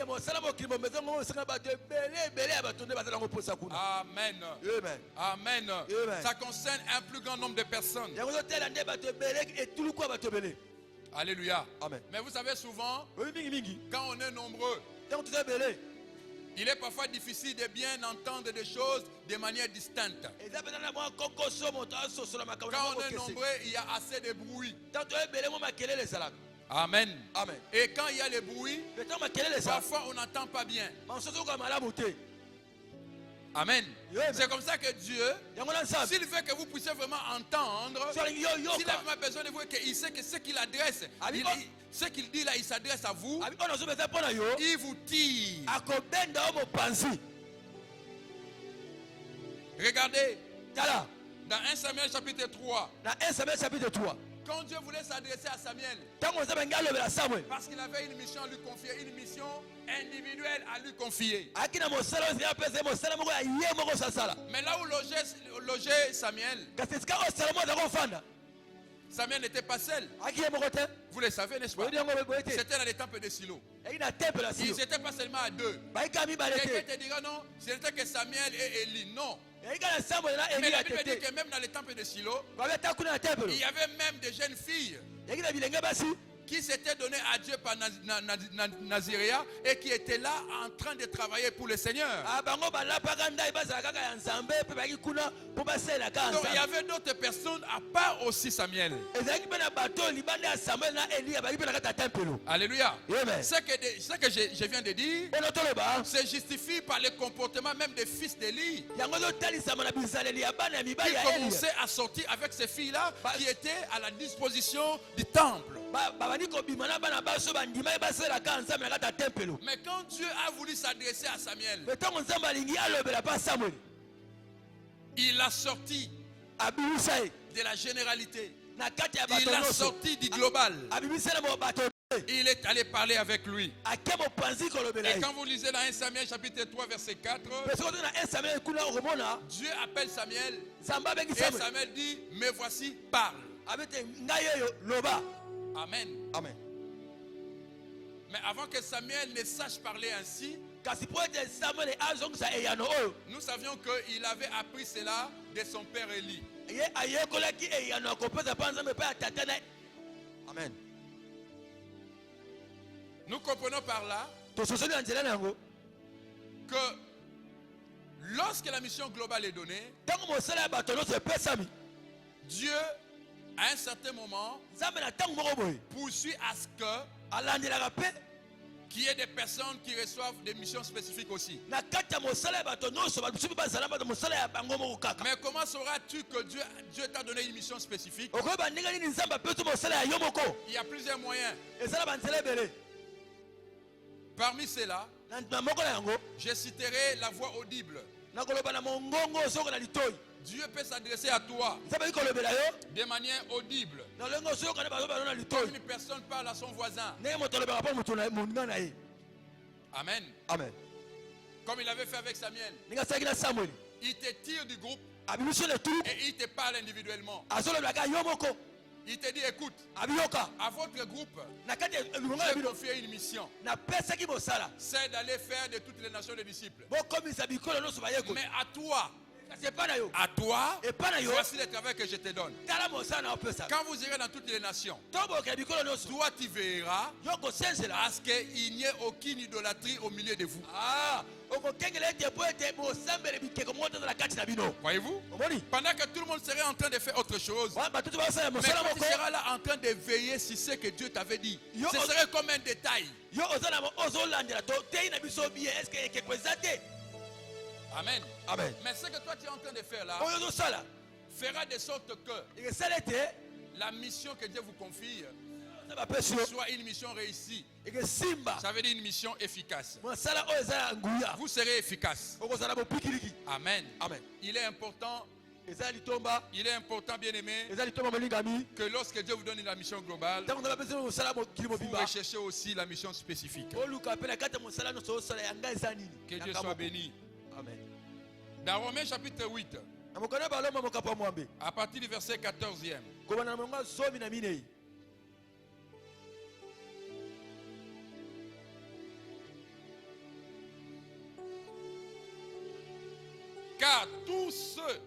Amen. Amen. Amen. Ça concerne un plus grand nombre de personnes. Alléluia. Amen. Mais vous savez souvent, quand on est nombreux, il est parfois difficile de bien entendre des choses de manière distincte. Quand on est nombreux, il y a assez de bruit. Amen. Amen. Et quand il y a le bruit, parfois on n'entend pas bien. Amen. C'est comme ça que Dieu, s'il veut que vous puissiez vraiment entendre, s'il a vraiment besoin de vous, qu'il sait que ce qu'il adresse, ce qu'il dit là, il s'adresse à vous, il vous tire. Regardez, dans 1 Samuel chapitre 3, quand Dieu voulait s'adresser à Samuel, parce qu'il avait une mission à lui confier, une mission individuelle à lui confier. Mais là où logeait Samuel, Samuel n'était pas seul. Vous le savez, n'est-ce pas? C'était dans les temples de Silo. Ils n'étaient pas seulement à deux. Quelqu'un te dira non, ce n'était que Samuel et Élie. Non. Mais la Bible dit que même dans les temples de Silo, il y avait même des jeunes filles qui s'étaient données à Dieu par Naziréa et qui étaient là en train de travailler pour le Seigneur. Donc il y avait d'autres personnes à part aussi Samuel. Alléluia. Ce que je viens de dire se justifie par le comportement même des fils d'Élie qui commençaient à sortir avec ces filles-là qui étaient à la disposition du temple. Mais quand Dieu a voulu s'adresser à Samuel, il a sorti de la généralité, il a sorti du global. Il est allé parler avec lui. Et quand vous lisez dans 1 Samuel chapitre 3 verset 4, Dieu appelle Samuel et Samuel dit, me voici, parle. Amen. Amen. Mais avant que Samuel ne sache parler ainsi, nous savions qu'il avait appris cela de son père Élie. Amen. Nous comprenons par là que lorsque la mission globale est donnée, Dieu, à un certain moment, poursuit à ce qu'il y ait des personnes qui reçoivent des missions spécifiques aussi. Mais comment sauras-tu que Dieu t'a donné une mission spécifique? Il y a plusieurs moyens. Parmi ceux-là, je citerai la voix audible. Dieu peut s'adresser à toi de manière audible. Comme une personne parle à son voisin. Amen. Amen. Comme il avait fait avec Samuel. Il te tire du groupe et il te parle individuellement. Il te dit, écoute, à votre groupe, j'ai confié une mission. C'est d'aller faire de toutes les nations des disciples. Mais à toi, voici le travail que je te donne. Quand vous irez dans toutes les nations, toi tu verras à ce qu'il n'y ait aucune idolâtrie au milieu de vous. Voyez-vous? Pendant que tout le monde serait en train de faire autre chose, mais quand tu seras là en train de veiller sur ce que Dieu t'avait dit, ce serait comme un détail. Amen. Amen. Mais ce que toi tu es en train de faire là fera de sorte que la mission que Dieu vous confie soit une mission réussie. eke simba Ça veut dire une mission efficace. mosala oyo eza ya nguya Vous serez efficace. okozala bopikiliki. Amen. Amen. Il est important, Eza litomba, bien aimé, eza litomba molingami. que lorsque Dieu vous donne la mission globale, Ntango na bapesi mosala mokili vous mobimba. recherchez aussi la mission spécifique. Oluka pe na kati ya mosala nyonso osala yanga eza nini. Que Dieu Yanga soit moko. béni. Amen. Dans Romains chapitre 8, Na mokona baloma mokapa mwambe. à partir du verset 14e, Kobana na monga zomi na minei. car tous ceux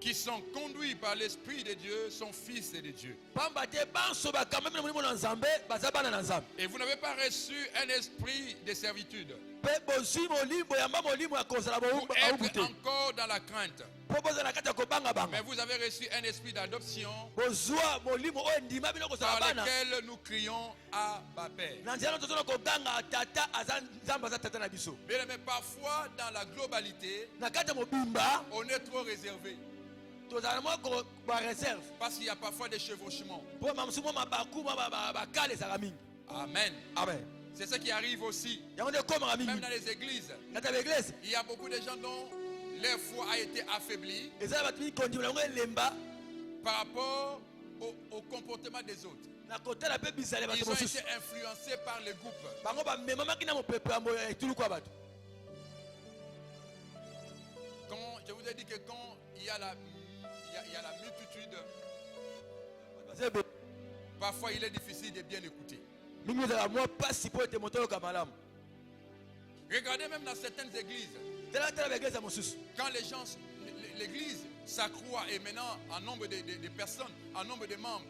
qui sont conduits par l'Esprit de Dieu sont fils de Dieu. Pamba te banso bakamami na molimo na Nzambe baza bana na Nzambe. Et vous n'avez pas reçu un esprit de servitude Pe bozwi molimbo yamba molimo ya kozala pour bawumbu être te. encore dans la crainte. Po boza na kati ya kobanga Mais banga. vous avez reçu un esprit d'adoption Bozwa molimo oyo ndima bino kozala par bana. lequel nous crions Abba Père. Na nzela tozona koganga tata aza Nzambe aza tata na biso. Bien aimé, parfois dans la globalité, Na kati ya mobimba on est trop réservé tozala moko ba réserve. parce qu'il y a parfois des chevauchements. Po mamsumo mabaku bakale ezala mingi. Amen. Amen. C'est ce qui arrive aussi, Yango nde komaka même mingi. dans les églises. Na ta église Il y a beaucoup de gens dont leur foi a été affaiblie ezala bato mikondima yango elemba par rapport au comportement des autres. na kotala pe bisale bato Ils ont mosusu. été influencés par les groupes. Bango bamemamaki na mopepe ya etuluku ya bato. Quand, je vous ai dit que quand il y a la multitude, Baza ebele. parfois il est difficile de bien écouter. Mingi ezala mwa pasi po ete moto oyoka malamu. Regardez même dans certaines églises, Tala baeglise ya mosusu. quand les gens, l'église s'accroît et maintenant en nombre de personnes, en nombre de membres,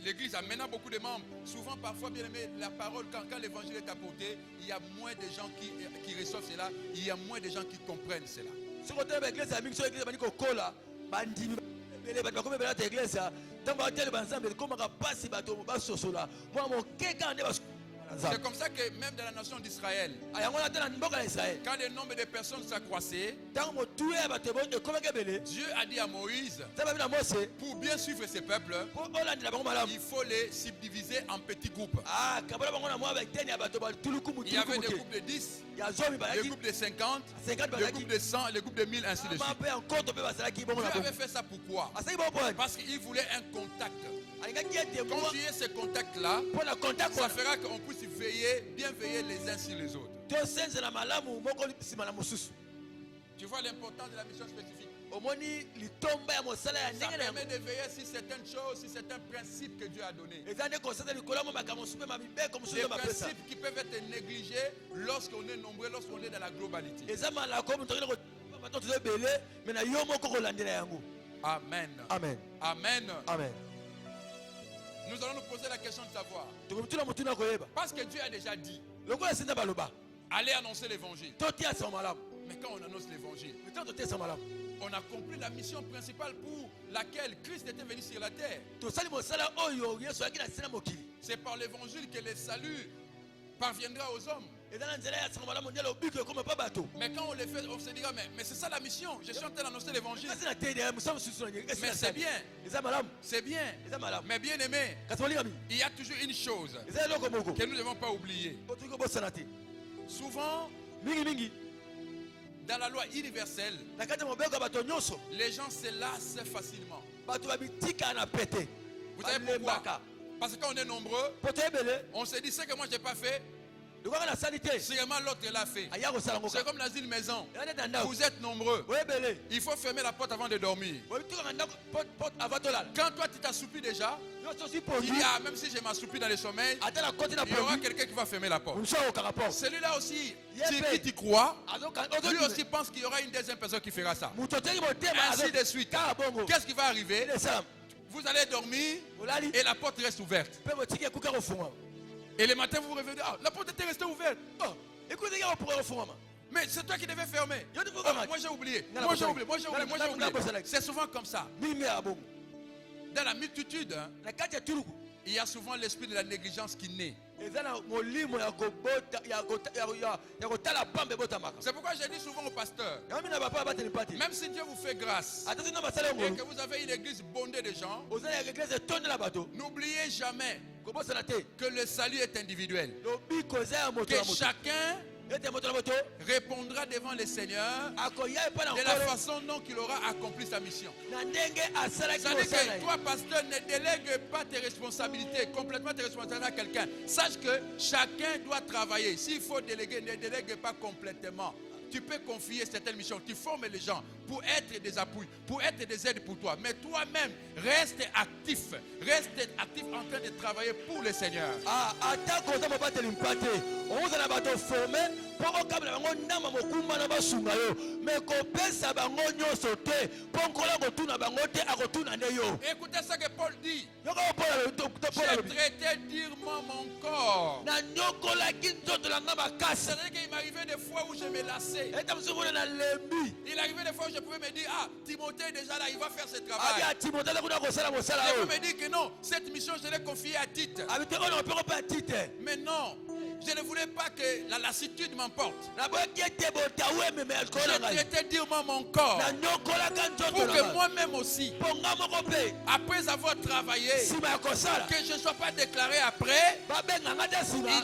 l'église a maintenant beaucoup de membres. Souvent, parfois, bien aimé, la parole, quand l'évangile est apporté, il y a moins de gens qui reçoivent cela, il y a moins de gens qui comprennent cela. Soki otala baeglise ya mingi so eglise bandi kokola bandimi ebele bato bakomi ebele ata eglise ya ntango bateli banzambe ekomaka pasi bato basosola mwa moke kaka nde basosola na C'est nzambe. comme ça que même dans la nation d'Israël, Yango wana te na mboka ya Israele quand le nombre de personnes s'accroissait, ntango motuya ya bato ekomaki ebele Dieu a dit à Moïse, nzambe abi na Mose pour bien suivre ce peuple, po olandela bango malamu. il faut les subdiviser en petits groupes. Kabola bango na mwa beteni ya bato batuluku Il y avait mutuluku des moke groupes de 10, ya zomi des bazalaki groupes de 50, 50 les bazalaki groupes de 100, les groupes de 1000, ainsi de ama suite. mpe ya nkoto mpe bazalaki bongo Dieu na bongo avait fait ça pourquoi? asali bongo mpo Parce qu'il voulait un contact. alingaki ete Quand il y a ce contact-là, mpo na contact ça wana fera qu'on puisse bien veiller les uns sur les autres. tosenzela malamu moko nsima na mosusu. Tu vois l'importance de la mission spécifique. omoni litomba ya mosala ya Ça ndenge na permet yango de veiller sur certaines choses, sur certains principes que Dieu a donnés. eza nde kosala likolo mo makambo mosusu mpe mabibeko mosusu Des nde bapesa principes qui peuvent être négligés lorsqu'on est nombreux, lorsqu'on est dans la globalité. eza malako moto akende bato toza ebele me na yo moko kolandela yango. Amen. Amen. Amen. Amen. Nous allons nous poser la question de savoir. tokomituna motuna koyeba Parce que Dieu a déjà dit, lokola esinda baloba allez annoncer l'évangile. totiasa malamu Mais quand on annonce l'évangile, mitano totiasa malamu on a compris la mission principale pour laquelle Christ était venu sur la terre. tosali mosala oyo yesu ayaki na se na mokili C'est par l'évangile que le salut parviendra aux hommes. eza na nzela ya sango malamu nde lobiko ekoma pa bato Mais quand on le fait, on se dira, mais c'est ça la mission. Je suis en train d'annoncer l'évangile. kasi na te de mosa mosusu na nyongo Mais c'est bien. eza malamu C'est bien. eza malamu Mais bien aimé, kasi balingami il y a toujours une chose eza eloko moko que nous ne devons pas oublier. otoki kobosana te Souvent, mingimingi dans la loi universelle, na kati ya mobeko ya bato nyonso les gens se lassent facilement. bato babitika na pete Vous savez pourquoi? balembaka Parce que quand on est nombreux, po toyebele on se dit, ce que moi je n'ai pas fait, lokoka nasali te sûrement l'autre l'a fait. aya kosala ngo C'est comme dans une maison. eza nde na ndako Vous êtes nombreux. oyebele Il faut fermer la porte avant de dormir. obitukaka ndako pote avant tolala Quand toi tu t'assoupis déjà, nyonso osi il pongi y a, même si je m'assoupis dans le sommeil, ata na koti na il y aura pongi quelqu'un qui va fermer la porte. mosu akokaka porte Celui-là aussi, Yepé. qui tu crois, lui lui aussi pense qu'il y aura une deuxième personne qui fera ça. moto otengi motema Ainsi de suite. kaka bongo Qu'est-ce qui va arriver? esala Vous allez dormir olali et la porte reste ouverte. mpe motiki ekuka kofungwama Et le matin, vous revenez, ah, la porte était restée ouverte. oh ekuteki kopuka kofungwama Mais c'est toi qui devais fermer. Yo, tu peux Ah, pas moi j'ai oublié. Ngala Moi j'ai bosala. oublié. Moi j'ai oublié. Moi Ngala j'ai bosala. oublié. C'est souvent comme ça. mingi ya bongo Dans la multitude, hein, na kati ya tuluku il y a souvent l'esprit de la négligence qui naît. C'est pourquoi je dis souvent au pasteur, même si Dieu vous fait grâce et que vous avez une église bondée de gens, n'oubliez jamais que le salut est individuel. Que chacun répondra devant le Seigneur de la façon dont il aura accompli sa mission. C'est-à-dire que toi, pasteur, ne délègue pas tes responsabilités, complètement tes responsabilités à quelqu'un. Sache que chacun doit travailler. S'il faut déléguer, ne délègue pas complètement. Tu peux confier certaines missions, tu formes les gens pour être des appuis, pour être des aides pour toi. Mais toi-même, reste actif en train de travailler pour le Seigneur. Écoutez ce que Paul dit. J'ai traité durement mon corps. C'est-à-dire qu'il m'arrivait des fois où je me lassais. Il arrivait des fois où je pouvais me dire, ah, Timothée est déjà là, il va faire ce travail. Je peux me dire que non, cette mission je l'ai confiée à Tite. Mais non, je ne voulais pas que la lassitude m'emporte. Je traitais durement mon corps pour que moi-même aussi, après avoir travaillé, que je ne sois pas déclaré après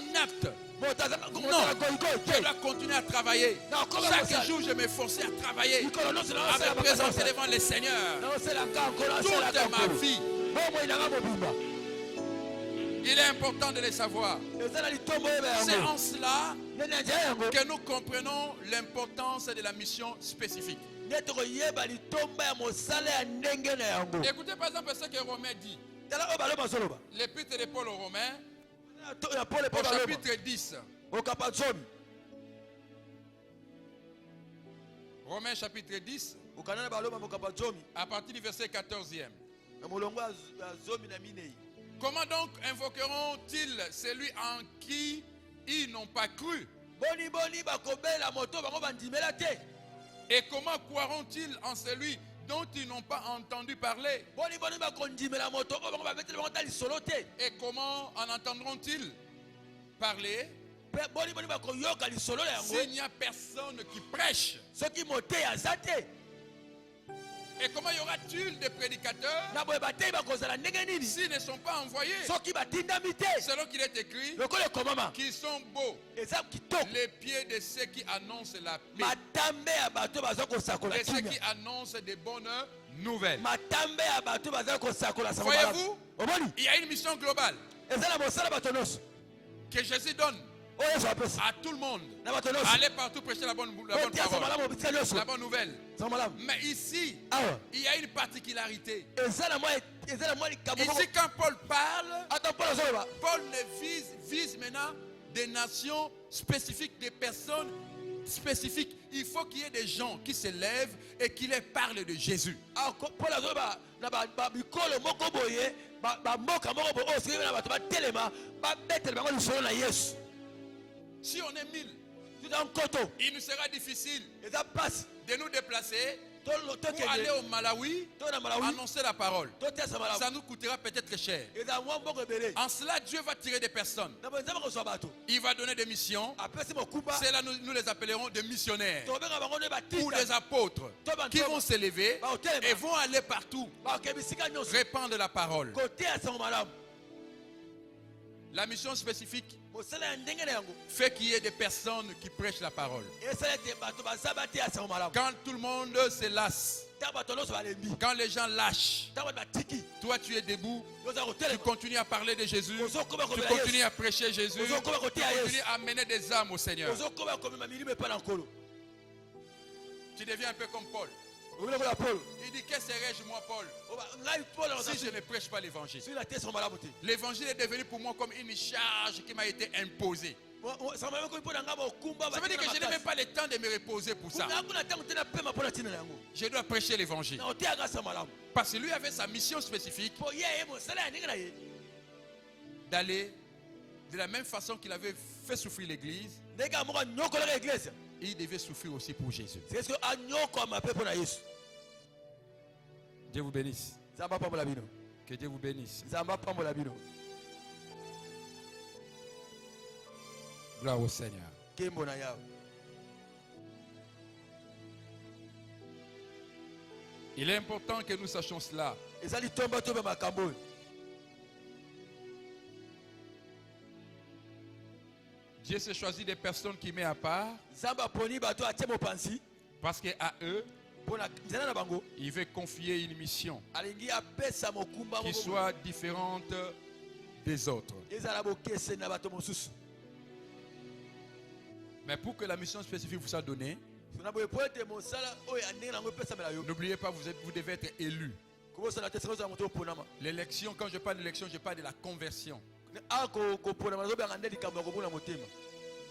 inapte. Non, je dois continuer à travailler. Chaque jour, je m'efforçais à travailler, à me présenter devant le Seigneur toute ma vie. Il est important de le savoir. C'est en cela que nous comprenons l'importance de la mission spécifique. Écoutez par exemple ce que Romain dit. L'épître de Paul aux Romains, au chapitre 10. Romains chapitre 10, à partir du verset 14e. Comment donc invoqueront-ils celui en qui ils n'ont pas cru? Et comment croiront-ils en celui dont ils n'ont pas entendu parler? Et comment en entendront-ils parler s'il n'y a personne qui prêche? Et comment y aura-t-il des prédicateurs s'ils ne sont pas envoyés? Selon qu'il est écrit qu'ils sont beaux les pieds de ceux qui annoncent la paix, de ceux qui annoncent des bonnes nouvelles. Voyez-vous, il y a une mission globale que Jésus donne à tout le monde. Allez partout prêcher la bonne parole, la bonne nouvelle. Mais ici, il y a une particularité. Ici, quand Paul parle, Paul ne vise maintenant des nations spécifiques, des personnes spécifiques. Il faut qu'il y ait des gens qui se lèvent et qui leur parlent de Jésus. Si on est 1000, il nous sera difficile de nous déplacer pour aller au Malawi, annoncer la parole. Ça nous coûtera peut-être cher. En cela, Dieu va tirer des personnes. Il va donner des missions. Celles-là, nous les appellerons des missionnaires ou des apôtres qui vont s'élever et vont aller partout répandre la parole. La mission spécifique fait qu'il y ait des personnes qui prêchent la parole. Quand tout le monde se lasse, quand les gens lâchent, toi tu es debout, tu continues à parler de Jésus, tu continues à prêcher Jésus, tu continues à amener des âmes au Seigneur. Tu deviens un peu comme Paul. Il dit, que serais-je moi, Paul, si je ne prêche pas l'évangile? L'évangile est devenu pour moi comme une charge qui m'a été imposée. Ça veut dire que je n'ai même pas le temps de me reposer pour ça. Je dois prêcher l'évangile. Parce que lui avait sa mission spécifique d'aller de la même façon qu'il avait fait souffrir l'église. Il devait souffrir aussi pour Jésus. Dieu vous bénisse. Que Dieu vous bénisse. Gloire au Seigneur. Kembo na Yahweh. Il est important que nous sachions cela. Ezali tomba tobe makambo. Dieu s'est choisi des personnes qui met à part Zamba poni bato atie mopanzi. parce qu'à eux, Pona nzela na bango. il veut confier une mission Alingi apesa mokumba qui moko. soit différente des autres. Ezala bokese na bato mosusu. Mais pour que la mission spécifique vous soit donnée, Na boye poete mosala oyo andenge nango pesa mela yo. n'oubliez pas, vous devez être élu. Kobosa na tesero za moto ponama. L'élection, quand je parle d'élection, je parle de la conversion. A ko ponama zo banga ndeli kambo ko bona motema.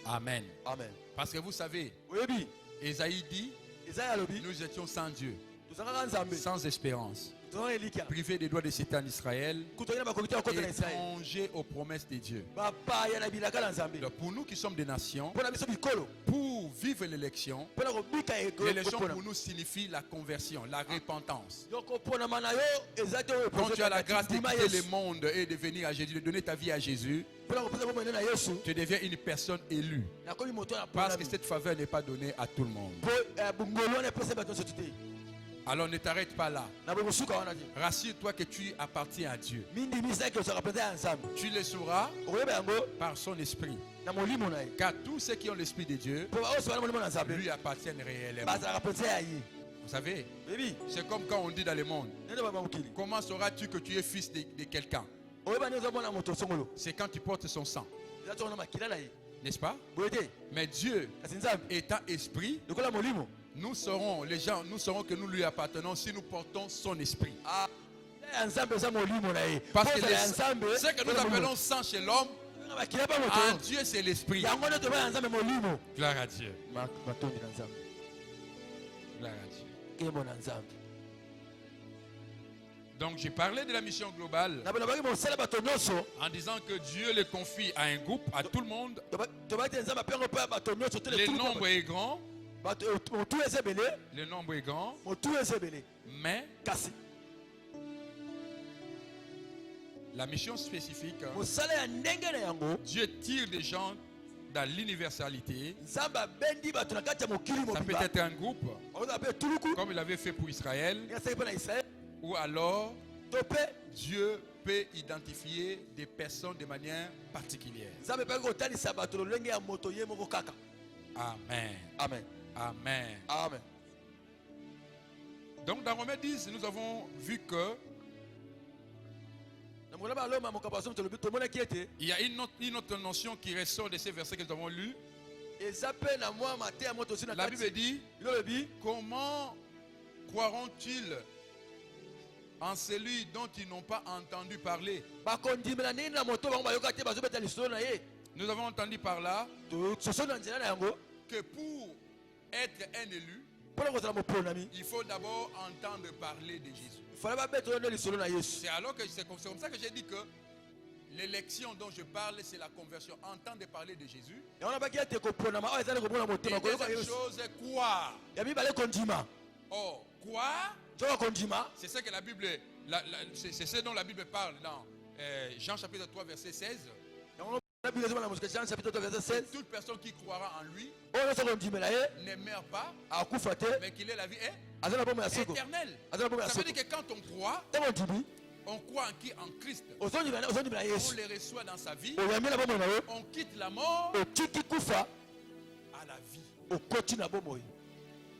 Amen. Amen. Parce que vous savez, Oyebi, Ésaïe dit, Ezaya lobi, nous étions sans Dieu, tozanga nzambe. sans espérance, Tozanga elikia. privés des droits de cité en Israël, Kutoyena bakokita kota na Israël. étrangers aux promesses de Dieu. Papa ya na bilaka na nzambe. Donc pour nous qui sommes des nations, Pona biso bikolo. pour vivre l'élection, Pona ko bika ego. l'élection pour nous signifie la conversion, la repentance. Donc pona mana yo ezate oyo. Quand tu as la grâce de quitter le monde et de venir à Jésus, de donner ta vie à Jésus, Pona ko pesa bomene na Yesu. tu deviens une personne élue. Na komi moto na Parce pona. que cette faveur n'est pas donnée à tout le monde. Bungolo na pesa bato sotuté. Alors ne t'arrête pas là. Na boye musuka wana di. Rassure-toi que tu appartiens à Dieu. Mindi misa ke so rapeta ensemble. Tu le sauras Oyeba yango par son esprit. na molimo na ye. Car tous ceux qui ont l'esprit de Dieu Po ba oso na molimo na nzambe. lui appartiennent réellement. Ba za rapeta ya yi. Vous savez, Baby, c'est comme quand on dit dans le monde, nene ba mukili. comment sauras-tu que tu es fils de quelqu'un? Oyeba nyo zo mona moto songolo. C'est quand tu portes son sang, Zato na makila na ye. n'est-ce pas? Boyete. Mais Dieu, Kasi nzambe. étant esprit, Lokola molimo. nous saurons, les gens, nous saurons que nous lui appartenons si nous portons son esprit. Ah. Nzambe za molimo na ye. Parce que nzambe. ce que nous appelons sang chez l'homme, Makila ba en moto. Dieu c'est l'esprit. Yango ne to ba nzambe molimo. Gloire à Dieu. Matondi na nzambe. Gloire à Dieu. Kembo na nzambe. Donc j'ai parlé de la mission globale Na bana baki mosala bato nyonso. en disant que Dieu le confie à un groupe, à tout le monde. To ba te nzambe apengo pa bato nyonso tele Le tout. nombre est grand, Bato motu ezebele. le nombre est grand, Motu ezebele. mais Kasi. la mission spécifique, Mosala ya ndenge na yango. Dieu tire des gens dans l'universalité. Nzambe abendi bato na kati ya mokili Ça peut mobimba. être un groupe, Ozo abe tuluku. comme il avait fait pour Israël, Nga seki pa na Israël. ou alors Tope. Dieu peut identifier des personnes de manière particulière. Nzambe pe kotalisa bato lolenge ya moto ye moko kaka. Amen. Amen. Amen. Amen. Donc dans Romains 10, nous avons vu que Na mona ba loma moka baso tolobi to mona kiete. il y a une autre notion qui ressort de ces versets que nous avons lus. Ezape na mwa mate ya moto sina La kati. Bible dit, Lobi. comment croiront-ils en celui dont ils n'ont pas entendu parler? Bakondimela nini na moto bango bayoka te bazo beta lisolo na ye. Nous avons entendu par là To soso na nzela na yango. que pour être un élu, Pona ko zala moponami. il faut d'abord entendre parler de Jésus. Fala ba beto na lisolo na Yesu. C'est alors que c'est comme ça que j'ai dit que l'élection dont je parle, c'est la conversion. Entendre parler de Jésus. Ya wana baki ate ko ponama o ezali ko mona Et motema ko yoka deuxième Yesu. chose, croire. Ya mi bale kondima. Or, croire, Joka kondima. c'est ce que la Bible, c'est ce dont la Bible parle dans Jean chapitre 3, verset 16. Yango na Bible ezoma na mosika Jean chapitre 3 verset 16. Toute personne qui croira en lui O na so kondimela ye ne meurt pas, akufa te. mais qu'il ait la vie Azala bomo ya siko. éternelle. Azala bomo ya Ça veut siko. dire que quand on croit, Temo ndimi. on croit en qui? En Christ. Ozondimela On Yesu. le reçoit dans sa vie. Oyamela bomo na yo. On quitte la mort Otiki kufa à la vie. okoti na bomo.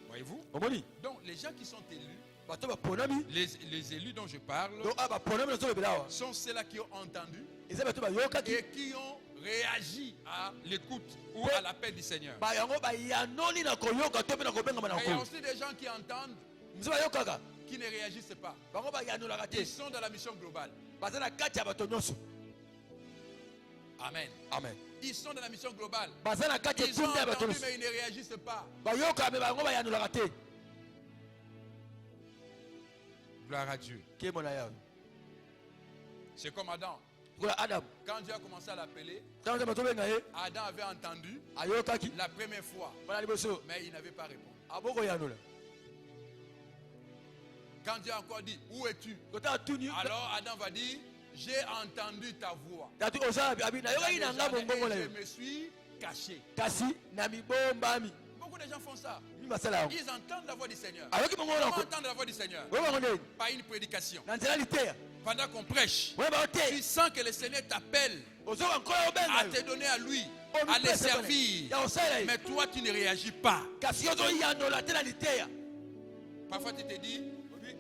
Voyez-vous? Omoni. Donc les gens qui sont élus, Bato ba ponami. les élus dont je parle, Donc aba ponami na zo belawa. sont ceux-là qui ont entendu Eza bato ba yoka ki. et qui ont réagi à l'écoute ou à l'appel du Seigneur. Ba yango ba yanoni na koyoka to pe na kobenga na Et il y a ko. aussi des gens qui entendent, Mzima yokaka. qui ne réagissent pas. Bango ba yanolaka te. Ils sont dans la mission globale. Baza na kati ya bato nyonso. Amen. Amen. Ils sont dans la mission globale. Baza na kati ya Ils ont tunda ya bato entendu, nyonso. mais ils ne réagissent pas. Ba yoka me bango ba yanolaka te. Gloire à Dieu. Kemo na yawe. C'est comme Adam. Kula Adam. Quand Dieu a commencé à l'appeler, Tango te bato benga ye. Adam avait entendu Ayoka ki. la première fois, Bana liboso. mais il n'avait pas répondu. Aboko yanola. Quand Dieu a encore dit, où es-tu? Kota tuni. Alors Adam va dire, j'ai entendu ta voix. Tatu osala abi na yoka ina nga bongo na Et yo. je me suis cachés. kasi na mibombami Beaucoup de gens font ça. ni masala yango Ils entendent la voix du Seigneur. ayoki bango Comment nako entendre la voix du Seigneur? oyo bango ndeni Par une prédication. na nzela liteya Pendant qu'on prêche, oyo bango te tu sens que le Seigneur t'appelle ozoka nkolo à obenga te donner à lui, Oh, à mais le c'est servir. ya kosala ye Mais toi, tu ne réagis pas. kasi ozoyandola te na liteya Parfois, tu te dis,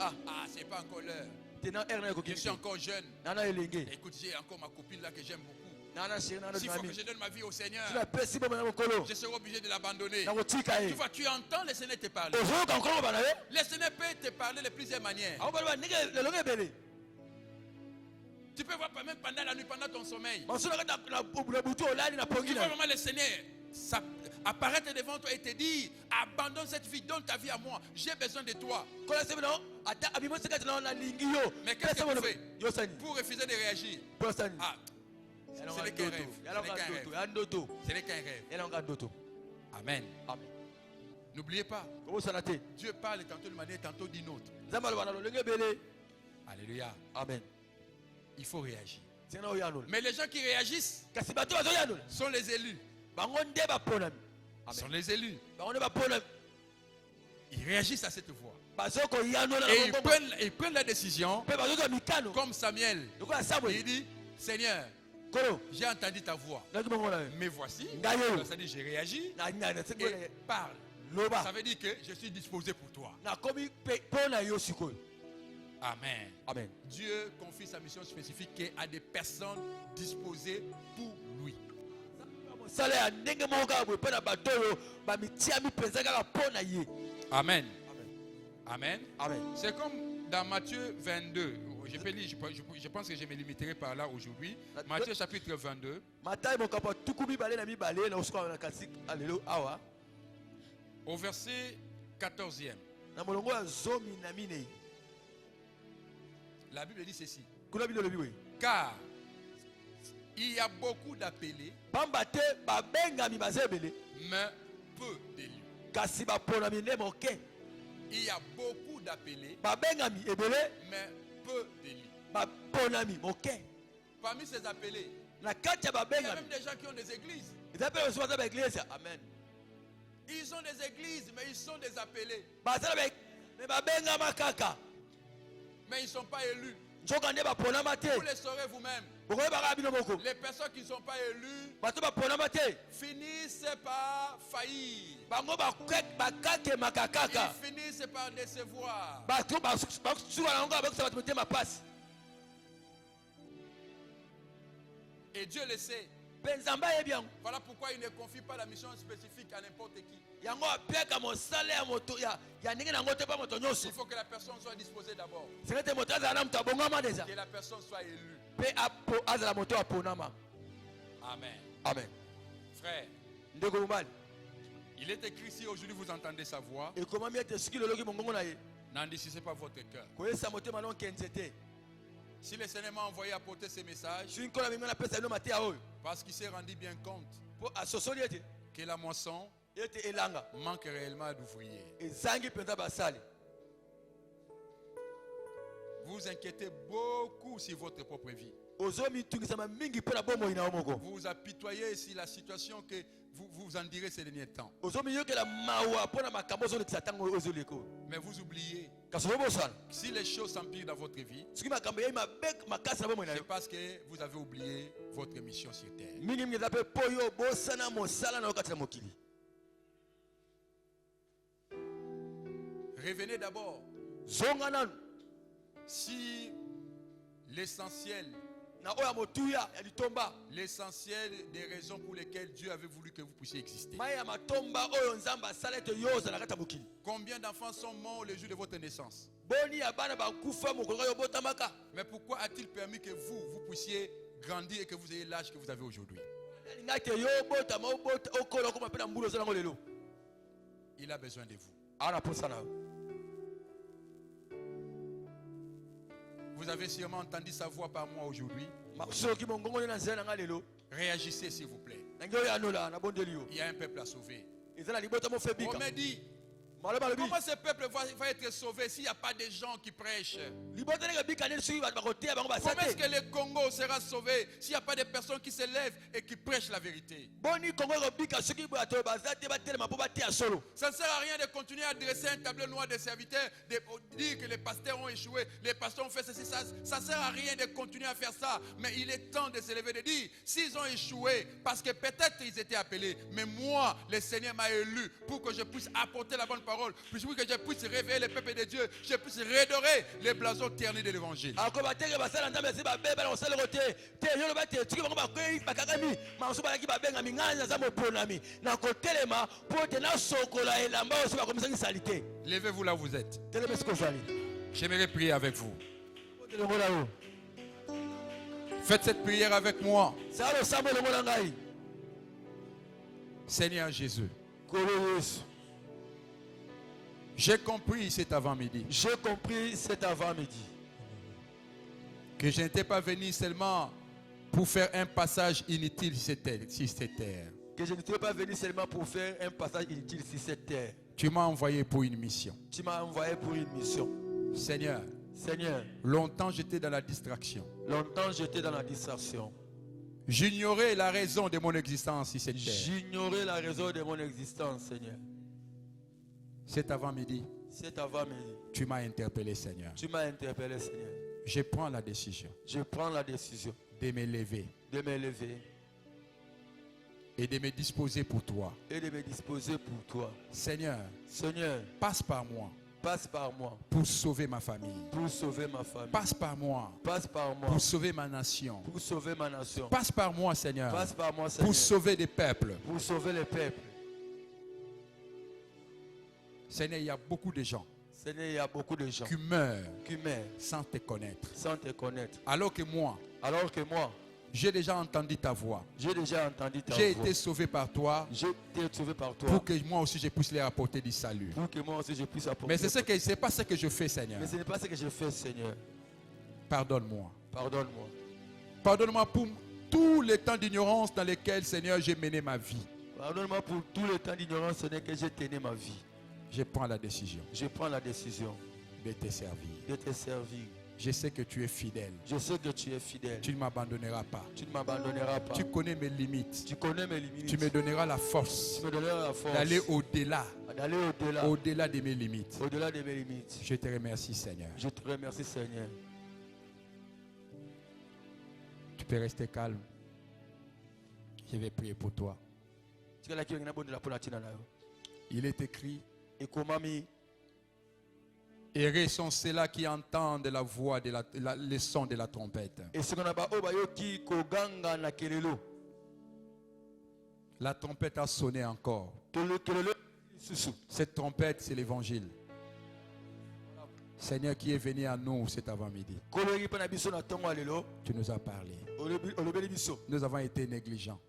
ah, c'est pas encore l'heure. te na ere na Je ekoki suis encore jeune. nana elenge Écoute, j'ai encore ma copine là que j'aime beaucoup. nana sheri nana S'il faut que dinami je donne ma vie au Seigneur, tunapesi bombe na mokolo je serai obligé de l'abandonner. nakotika Tu ye vois, tu entends le Seigneur te parler. ozoyoka nkolo bana ye Le Seigneur peut te parler de plusieurs manières. akobaloba ndenge lelongo ebele Tu peux voir même pendant la nuit, pendant ton sommeil. maso na kati na butu olali na pongi Tu vois na vraiment le Seigneur apparaître devant toi et te dire, abandonne cette vie, donne ta vie à moi. J'ai besoin de toi. kola sebe na ata abimosi kati na nalingi yo Mais qu'est-ce que tu fais yo sani pour refuser de réagir? po sani Ah, ce n'est qu'un rêve. Ce n'est qu'un rêve. ya ndoto Ce n'est qu'un rêve. yananga ndoto Amen. amen N'oubliez pas, kobosana te Dieu parle tantôt d'une manière, tantôt d'une autre. nzambe aloba na lolenge ebele Alléluia. amen Il faut réagir. tina oyandola Mais les gens qui réagissent kasi bato bazoyandola sont les élus. bango nde baponami Sont les élus. bango nde baponami Ils réagissent à cette voix. bazokoyandola Et ils prennent la décision, mpe bazozwa mikano comme Samuel. lokola samuel Il dit, Seigneur, kolo j'ai entendu ta voix. naki bango na Mais voici, Ngayo. ça dit, j'ai réagi na et parle. loba Ça veut dire que je suis disposé pour toi. nakomi mpo na yo sikoyo Amen. amen Dieu confie sa mission spécifique à des personnes disposées pour lui. mosala ya ndenge moko kaka boye mpo na bato oyo bamitiami mpenza kaka mpo na ye Amen. Amen. amen C'est comme dans Matthieu 22. Je peux lire, je pense que je me limiterai par là aujourd'hui. Matthieu chapitre 22. matayi mokambo ya tuku mibale na mibale na kosuka na kasi alelo awa Au verset 14e. na molongo ya zomi na minei La Bible dit ceci. kuna bino lobi boye Car il y a beaucoup d'appelés, pamba te babengami baza ebele mais peu d'élus. kasi baponami nde moke Il y a beaucoup d'appelés, babengami ebele mais peu d'élus. baponami moke Parmi ces appelés, na kati ya il y a babengami même des gens qui ont des églises. eza mpe basu baza baeglise amen Ils ont des églises, mais ils sont des appelés. baza na me babengama kaka Mais ils ne sont pas élus. nzoka nde baponama te Vous le saurez vous-même. bokoyebaka bino moko Les personnes qui ne sont pas élues bato baponama te finissent par faillir. bango bakakemaka kaka Ils finissent par décevoir. bato basuka na yango bakokisa bato motema pasi Et Dieu le sait. mpe nzambe ayebi yango Voilà pourquoi il ne confie pas la mission spécifique à n'importe qui. yango apiaka mosala ya moto ya ndenge na yango te mpa moto nyonso Il faut que la personne soit disposée d'abord. senge te moto azala na moto abongama deja Que la personne soit élue. mpe azala moto aponama Amen. amen Frère, ndeko mobali il est écrit si aujourd'hui vous entendez sa voix, ekomami ete soki loloki mongongo na ye n'endurcissez pas votre cœur. koyesa motema nonkenze te Si le Seigneur m'a envoyé apporter ces messages, soki nkolo mingi napesa bino mateya oyo parce qu'il s'est rendu bien compte mpo asosoli ete que la moisson ete elanga manque réellement d'ouvriers. ezangi mpenza basali Vous inquiétez beaucoup sur votre propre vie. ozomitungisama mingi mpo na bomoi na yo moko Vous vous apitoyez sur la situation que vous en direz ces derniers temps. ozomiyokela mawa mpo na makambo ozolekisa ntango ozoleka oyo Mais vous oubliez, kasi ozobosana si les choses s'empirent dans votre vie, soki makambo eyei makasi na bomoi na c'est yo parce que vous avez oublié votre mission sur terre. mingimingi eza mpe mpo yo obosana mosala na yo kati na mokili Revenez d'abord. zonga nanu Si l'essentiel, na oyo ya motuya ya litomba l'essentiel des raisons pour lesquelles Dieu avait voulu que vous puissiez exister. mai ya matomba oyo nzambe asala ete yo ozala kati ya mokili Combien d'enfants sont morts le jour de votre naissance? boni ya bana bakufa mokolo kaka yo obotamaka Mais pourquoi a-t-il permis que vous puissiez grandir et que vous ayez l'âge que vous avez aujourd'hui? alinga ete yo obotama okola okoma mpe na mbula oza nango lelo Il a besoin de vous. awa na posa na yo Vous avez sûrement entendu sa voix par moi aujourd'hui. soki mongongo nde na nzela na nga lelo Réagissez s'il vous plaît. nange oyo anola na bondeli yo Il y a un peuple à sauver. eza na libota mofe On bika me dit, Comment ce peuple va être sauvé s'il n'y a pas de gens qui prêchent? Comment est-ce que le Congo sera sauvé s'il n'y a pas de personnes qui se lèvent et qui prêchent la vérité? Ça ne sert à rien de continuer à dresser un tableau noir des serviteurs, de dire que les pasteurs ont échoué, les pasteurs ont fait ceci, ça. Ça ne sert à rien de continuer à faire ça. Mais il est temps de se lever et de dire, s'ils ont échoué, parce que peut-être ils étaient appelés, mais moi, le Seigneur m'a élu pour que je puisse apporter la bonne parole, pour que je puisse réveiller le peuple de Dieu, je puisse redorer les blasons ternis de l'évangile. Levez-vous là où vous êtes. J'aimerais prier avec vous. Faites cette prière avec moi. Seigneur Jésus, j'ai compris cet avant-midi. Que je n'étais pas venu seulement pour faire un passage inutile sur cette terre. Que je n'étais pas venu seulement pour faire un passage inutile sur cette terre. Tu m'as envoyé pour une mission. Seigneur, longtemps j'étais dans la distraction. J'ignorais la raison de mon existence sur cette terre. Seigneur. Cet avant-midi, tu m'as interpellé, Seigneur. Je prends la décision de me lever et de me disposer pour toi. Seigneur, passe par moi. Pour sauver ma famille. Passe par moi. Pour sauver ma nation. Passe par moi, Seigneur. Pour sauver des peuples. Seigneur, il y a beaucoup de gens qui meurent sans te connaître. Alors que moi, j'ai déjà entendu ta voix. J'ai été sauvé par toi. Pour que moi aussi je puisse leur apporter du salut. Mais c'est pas ce que je fais, Seigneur. Pardonne-moi. Pardonne-moi pour tous les temps d'ignorance dans lesquels, Seigneur, j'ai mené ma vie. Pardonne-moi pour tout le temps d'ignorance dans lequel j'ai tenu ma vie. Je prends la décision de te servir. Je sais que tu es fidèle. Tu ne m'abandonneras pas. Tu connais mes limites. Tu me donneras la force d'aller au-delà. Au-delà de mes limites. Je te remercie, Seigneur. Tu peux rester calme. Je vais prier pour toi. Il est écrit: heureux sont ceux-là qui entendent la voix de le son de la trompette. La trompette a sonné encore. Cette trompette, c'est l'évangile. Seigneur, qui est venu à nous cet avant-midi. Tu nous as parlé. Nous avons été négligents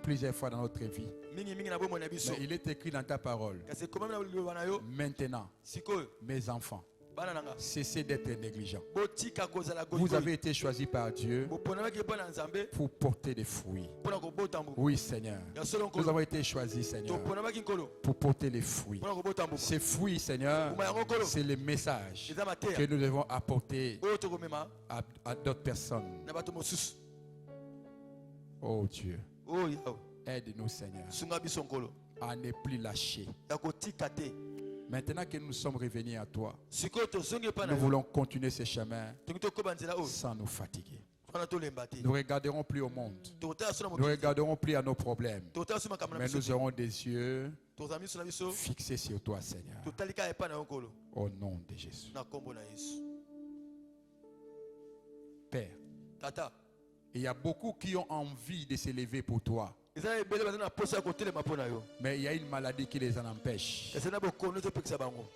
plusieurs fois dans notre vie. Mais il est écrit dans ta parole: maintenant, mes enfants, cessez d'être négligents. Vous avez été choisis par Dieu pour porter des fruits. Oui, Seigneur. Nous avons été choisis, Seigneur, pour porter les fruits. Ces fruits, Seigneur, c'est le message que nous devons apporter à d'autres personnes. Oh Dieu, aide-nous, Seigneur, à ne plus lâcher. Maintenant que nous sommes revenus à toi, nous voulons continuer ce chemin sans nous fatiguer. Nous ne regarderons plus au monde. Nous ne regarderons plus à nos problèmes. Mais nous aurons des yeux fixés sur toi, Seigneur. Au nom de Jésus. Père, il y a beaucoup qui ont envie de se lever pour toi. Mais il y a une maladie qui les en empêche.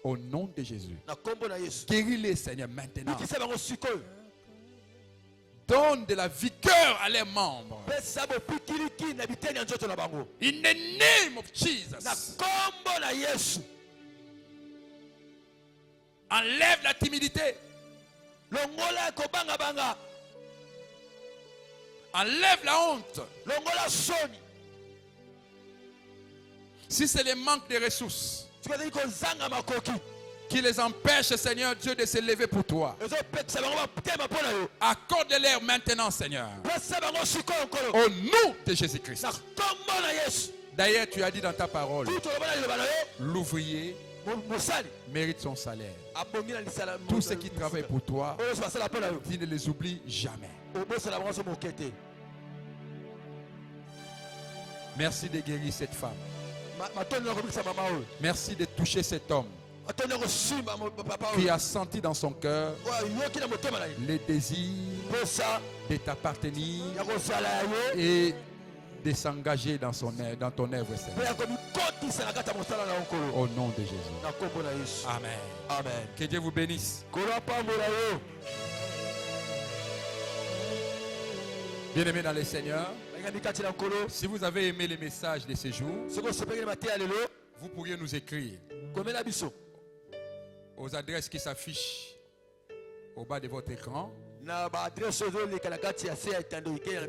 Au nom de Jésus, guéris-les, Seigneur, maintenant. Donne de la vigueur à leurs membres. In the name of Jesus. Enlève la timidité. Enlève la honte. Si c'est le manque de ressources, qui les empêche, Seigneur Dieu, de se lever pour toi. Accorde-leur maintenant, Seigneur. Au nom de Jésus-Christ. D'ailleurs, tu as dit dans ta parole, l'ouvrier mérite son salaire. Tous ceux qui travaillent pour toi, tu ne les oublies jamais. Merci de guérir cette femme. Merci de toucher cet homme qui a senti dans son cœur les désirs de t'appartenir et de s'engager dans ton œuvre, Seigneur. Au nom de Jésus. Amen. Amen. Que Dieu vous bénisse. Bien-aimés dans le Seigneur, si vous avez aimé les messages de ce jour, vous pourriez nous écrire aux adresses qui s'affichent au bas de votre écran. Vous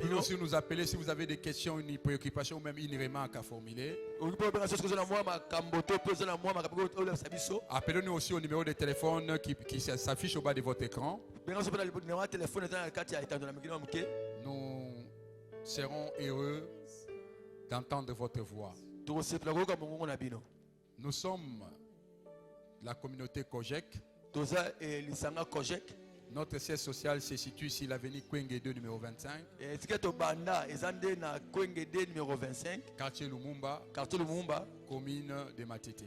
pouvez aussi nous appeler si vous avez des questions, une préoccupation ou même une remarque à formuler. Appelez-nous aussi au numéro de téléphone qui s'affiche au bas de votre écran. Nous serons heureux d'entendre votre voix. Nous sommes la communauté Kojek. Notre siège social se situe ici, l'avenue Kwenge 2, numéro 25. Quartier Lumumba, commune de Matete.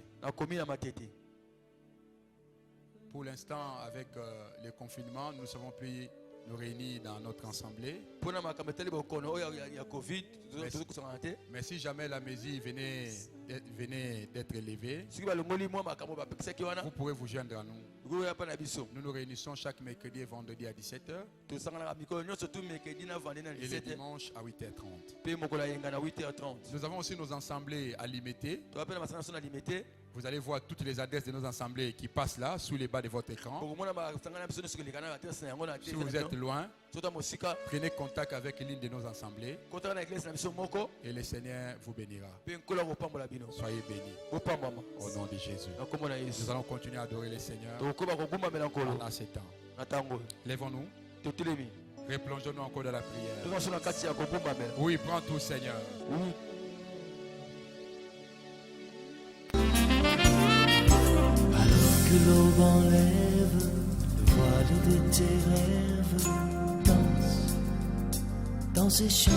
Pour l'instant, avec le confinement, nous ne savons plus nous réunir dans notre assemblée. Mais si jamais la maisie venait d'être élevée, vous pourrez vous joindre à nous. Nous nous réunissons chaque mercredi et vendredi à 17h et le dimanche à 8h30. Nous avons aussi nos assemblées à Limité. Vous allez voir toutes les adresses de nos assemblées qui passent là, sous les bas de votre écran. Si vous êtes loin, prenez contact avec l'une de nos assemblées et le Seigneur vous bénira. Soyez bénis au nom de Jésus. Nous allons continuer à adorer le Seigneur pendant ce temps. Lèvons-nous. Replongeons-nous encore dans la prière. Oui, prends tout, Seigneur. Que l'aube enlève le voile de tes rêves, danse dans ces champs.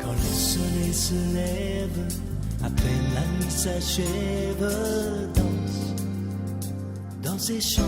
Quand le soleil se lève, à peine la nuit s'achève, danse dans ces champs.